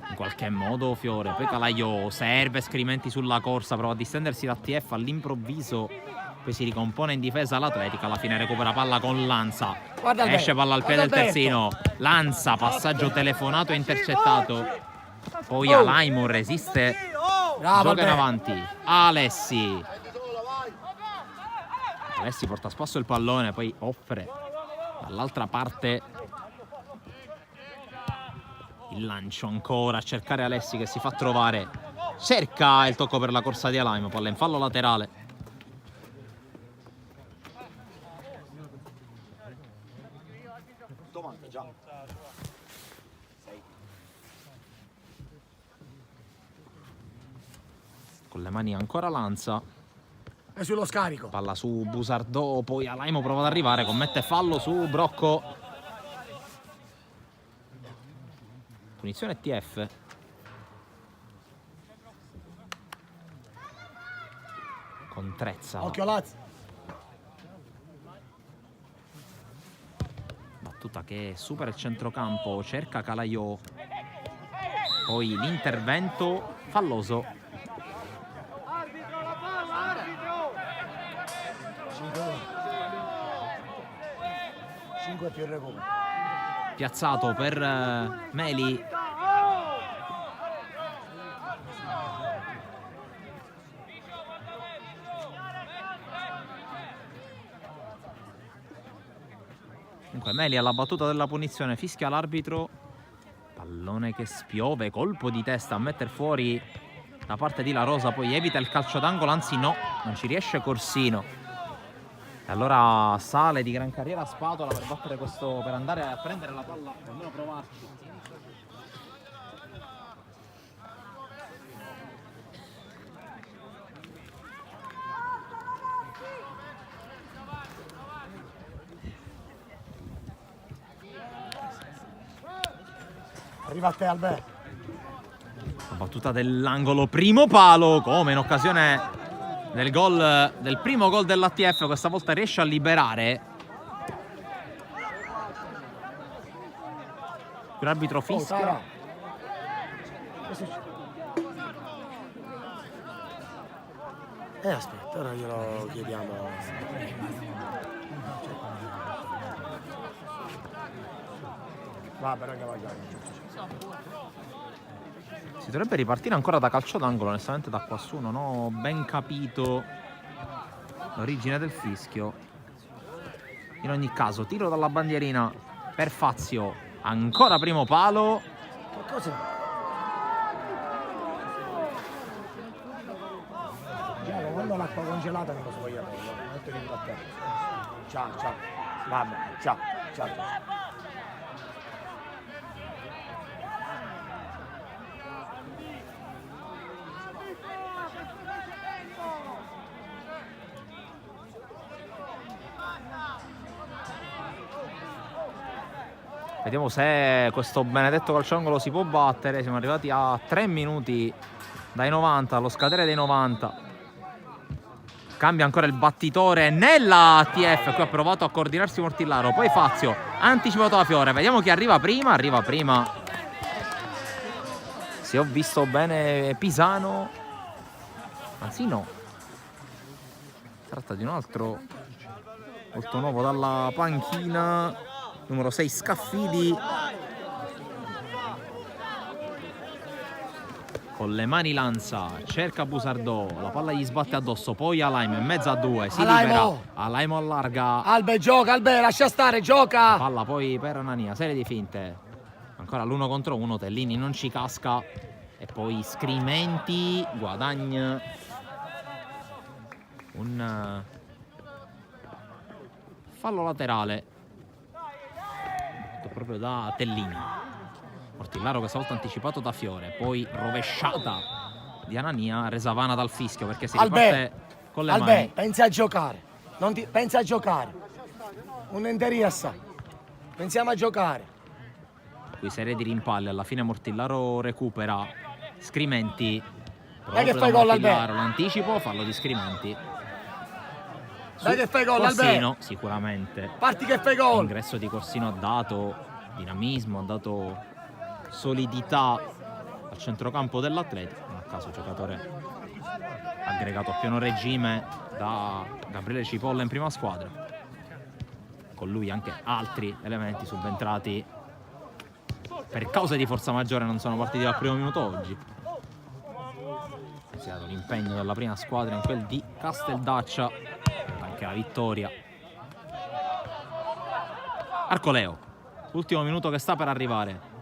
in qualche modo Fiore. Poi Calaiò serve, Scrimenti sulla corsa, prova a distendersi da TF all'improvviso, poi si ricompone in difesa l'Atletica, alla fine recupera palla con Lanza. Esce palla al piede del terzino, Lanza, passaggio telefonato e intercettato. Poi Alaimo resiste. Bravo, Gioca in Albe. avanti Alessi. Alessi porta a spasso il pallone, poi offre dall'altra parte il lancio ancora a cercare Alessi che si fa trovare. Cerca il tocco per la corsa di Alaimo, palla in fallo laterale. Con le mani ancora Lanza. È sullo scarico. Palla su Busardò, poi Alaimo prova ad arrivare, commette fallo su Brocco. Punizione TF. Con Trezza. Occhio Lazio. Battuta che supera il centrocampo, cerca Calaiò. Poi l'intervento falloso. 5 più il recupero. Piazzato per Meli. Comunque Meli alla battuta della punizione, fischia l'arbitro. Pallone che spiove, colpo di testa a mettere fuori da parte di La Rosa, poi evita il calcio d'angolo, anzi no, non ci riesce Corsino. E allora sale di gran carriera Spatola per battere questo, per andare a prendere la palla, o almeno provarci. Arriva a te Albe. La battuta dell'angolo, primo palo, come in occasione del gol, del primo gol dell'ATF, questa volta riesce a liberare l'arbitro fischia. Tara. Aspetta, ora glielo chiediamo. Vabbè, raga, vai. Si dovrebbe ripartire ancora da calcio d'angolo, onestamente da quassù non ho ben capito l'origine del fischio. In ogni caso, tiro dalla bandierina per Fazio, ancora primo palo. Che cos'è? Giacomo, quando l'acqua congelata non lo so io. Metto di a te. Ciao. Vabbè, ciao. Vediamo se questo benedetto calciangolo si può battere. Siamo arrivati a 3 minuti dai 90, allo scadere dei 90. Cambia ancora il battitore nella TF. Qui ha provato a coordinarsi Mortillaro. Poi Fazio, anticipato da Fiore. Vediamo chi arriva prima. Arriva prima, se ho visto bene, Pisano. Anzi no, si tratta di un altro volto nuovo dalla panchina. Numero 6 Scaffidi. Con le mani lanza, cerca Busardò, la palla gli sbatte addosso, poi Alaimo in mezzo a due, si libera, Alaimo allarga. Albe, gioca, Albe, lascia stare, gioca! Palla poi per Anania, serie di finte. Ancora l'1 contro 1, Tellini non ci casca. E poi Scrimenti guadagna un fallo laterale proprio da Tellini. Mortillaro che stavolta anticipato da Fiore, poi rovesciata di Anania, resa vana dal fischio perché si riparte con le mani. Pensi a giocare, pensa a giocare, un Enteriassa, pensiamo a giocare. Qui serie di rimpalli, alla fine Mortillaro recupera. Scrimenti, dai che fai gol, Alberto. L'anticipo, fallo di Scrimenti. Dai che fai gol, Corsino, sicuramente. Parti che fai gol. L'ingresso di Corsino ha dato dinamismo, ha dato solidità al centrocampo dell'Atletico. Non a caso giocatore aggregato a pieno regime da Gabriele Cipolla in prima squadra. Con lui anche altri elementi subentrati per cause di forza maggiore non sono partiti dal primo minuto oggi. Si è dato l'impegno della prima squadra in quel di Casteldaccia, anche la vittoria. Arcoleo, ultimo minuto che sta per arrivare.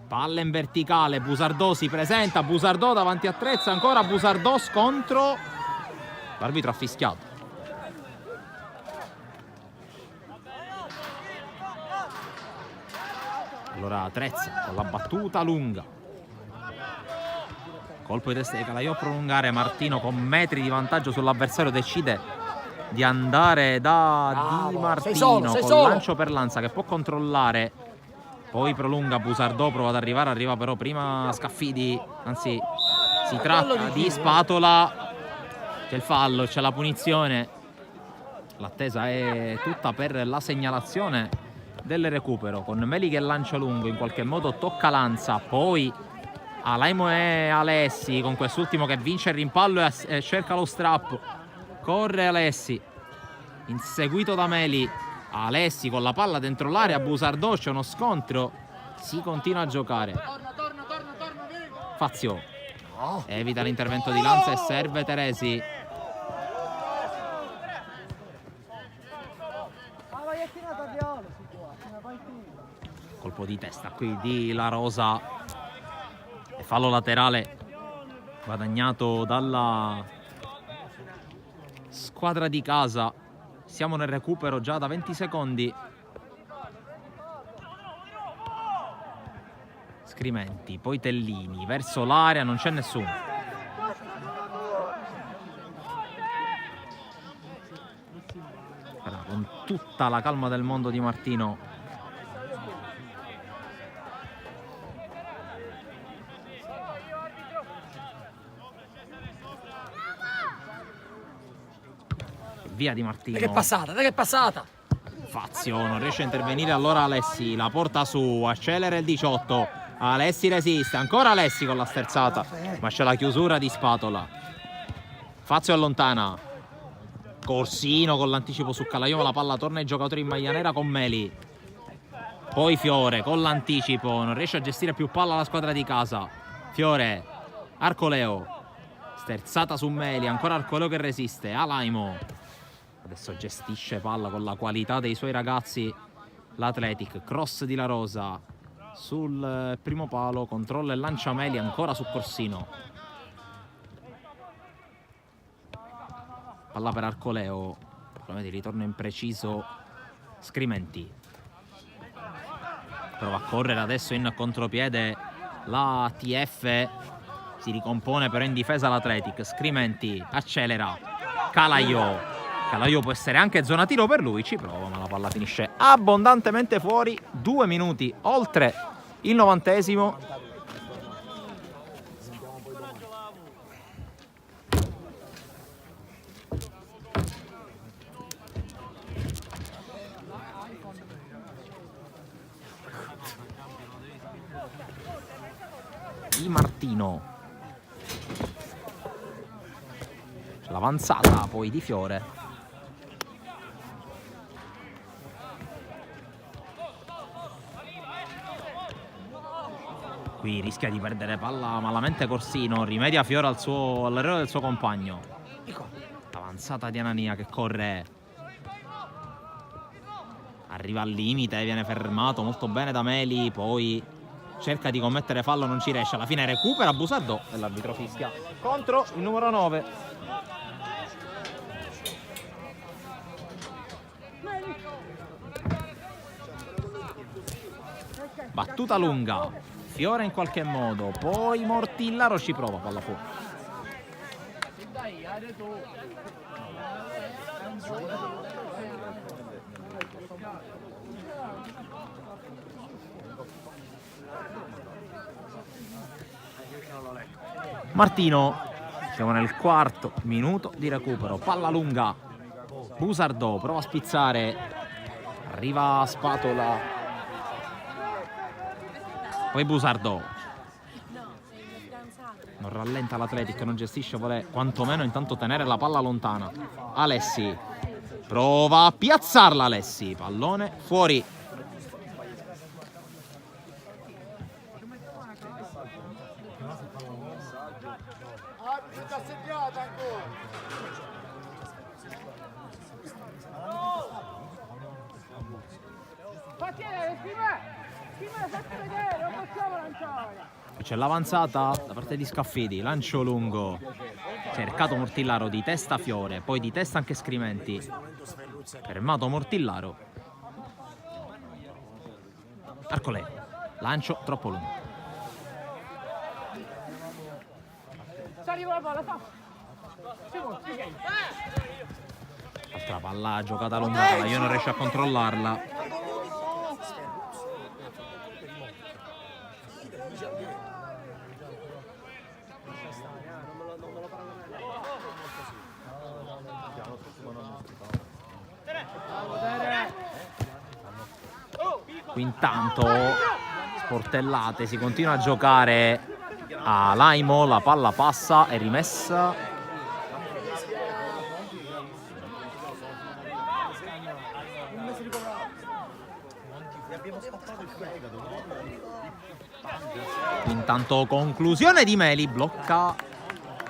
Palla in verticale, Busardò si presenta, Busardò davanti a Trezza, ancora Busardò scontro. L'arbitro ha fischiato. Allora Trezza con la battuta lunga. Colpo di testa di Calaiò a prolungare. Martino con metri di vantaggio sull'avversario decide di andare da Di Martino con lancio per Lanza che può controllare. Poi prolunga Busardò, prova ad arrivare, arriva però prima Scaffidi. Anzi, si tratta di Spatola. C'è il fallo, c'è la punizione. L'attesa è tutta per la segnalazione del recupero, con Meli che lancia lungo, in qualche modo tocca Lanza, poi Alaimo e Alessi, con quest'ultimo che vince il rimpallo e cerca lo strappo. Corre Alessi, inseguito da Meli. Alessi con la palla dentro l'area, Busardò, c'è uno scontro, si continua a giocare. Fazio evita l'intervento di Lanza e serve Teresi. Colpo di testa qui di La Rosa e fallo laterale guadagnato dalla squadra di casa. Siamo nel recupero già da 20 secondi. Scrimenti, poi Tellini verso l'area, non c'è nessuno. Allora, con tutta la calma del mondo Di Martino via Di Martino. Dai che è passata, dai che è passata. Fazio non riesce a intervenire, allora Alessi la porta su, accelera il 18, Alessi resiste, ancora Alessi con la sterzata, ma c'è la chiusura di Spatola. Fazio allontana, Corsino con l'anticipo su Calaiova, la palla torna ai giocatori in maglia nera con Meli. Poi Fiore con l'anticipo, non riesce a gestire più palla la squadra di casa. Fiore, Arcoleo, sterzata su Meli, ancora Arcoleo che resiste, Alaimo. Adesso gestisce palla con la qualità dei suoi ragazzi l'Athletic. Cross di La Rosa sul primo palo, controlla e lancia Meli ancora su Corsino. Palla per Arcoleo, probabilmente ritorno impreciso Scrimenti. Prova a correre adesso in contropiede la TF, si ricompone però in difesa l'Athletic. Scrimenti accelera, Calaiò può essere anche zona tiro per lui, ci prova ma la palla finisce abbondantemente fuori. 2 minuti oltre il 90esimo. Di Martino, l'avanzata poi di Fiore. Qui rischia di perdere palla malamente Corsino, rimedia Fiore all'errore del suo compagno. L'avanzata di Anania che corre, arriva al limite, viene fermato molto bene da Meli, poi cerca di commettere fallo, non ci riesce, alla fine recupera Busardò e l'arbitro fischia contro il numero 9. Battuta lunga, Fiore in qualche modo, poi Mortillaro ci prova, palla fuori. Martino, siamo nel 4° minuto di recupero, palla lunga, Busardò prova a spizzare, arriva Spatola, poi Busardò, non rallenta l'Athletic, non gestisce, vuole quantomeno intanto tenere la palla lontana. Alessi prova a piazzarla, Alessi, pallone fuori. C'è l'avanzata da parte di Scaffidi, lancio lungo, cercato Mortillaro, di testa Fiore, poi di testa anche Scrimenti, fermato Mortillaro. Arcolè, lancio troppo lungo. Altra palla giocata lunga, io non riesco a controllarla. Intanto sportellate, si continua a giocare a Laimo, la palla passa, è rimessa. Intanto conclusione di Meli, blocca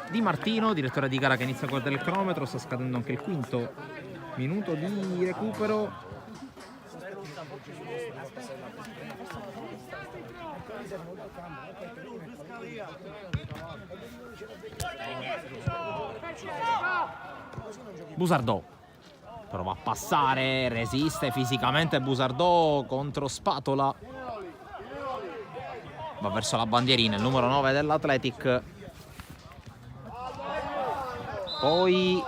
Di Martino, direttore di gara che inizia a guardare il cronometro, sta scadendo anche il 5° minuto di recupero. Busardò prova a passare, resiste fisicamente Busardò contro Spatola, va verso la bandierina il numero 9 dell'Athletic, poi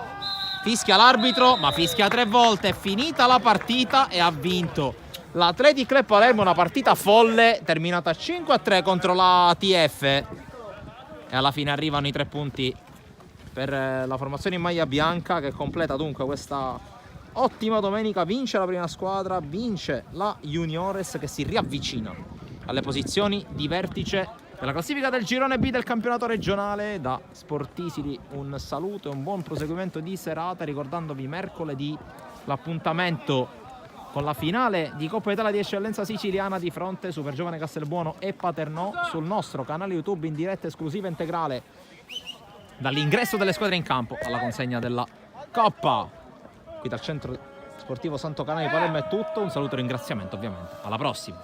fischia l'arbitro, ma fischia 3 volte, è finita la partita e ha vinto l'Athletic Club Palermo, una partita folle terminata 5-3 contro la TF, e alla fine arrivano i 3 punti per la formazione in maglia bianca, che completa dunque questa ottima domenica, vince la prima squadra, vince la Juniores che si riavvicina alle posizioni di vertice della classifica del girone B del campionato regionale. Da Sportisili un saluto e un buon proseguimento di serata, ricordandovi mercoledì l'appuntamento con la finale di Coppa Italia di Eccellenza Siciliana di fronte Super Giovane Castelbuono e Paternò sul nostro canale YouTube in diretta esclusiva integrale dall'ingresso delle squadre in campo alla consegna della Coppa. Qui dal centro sportivo Santo Canale di Palermo è tutto, un saluto e un ringraziamento ovviamente, alla prossima.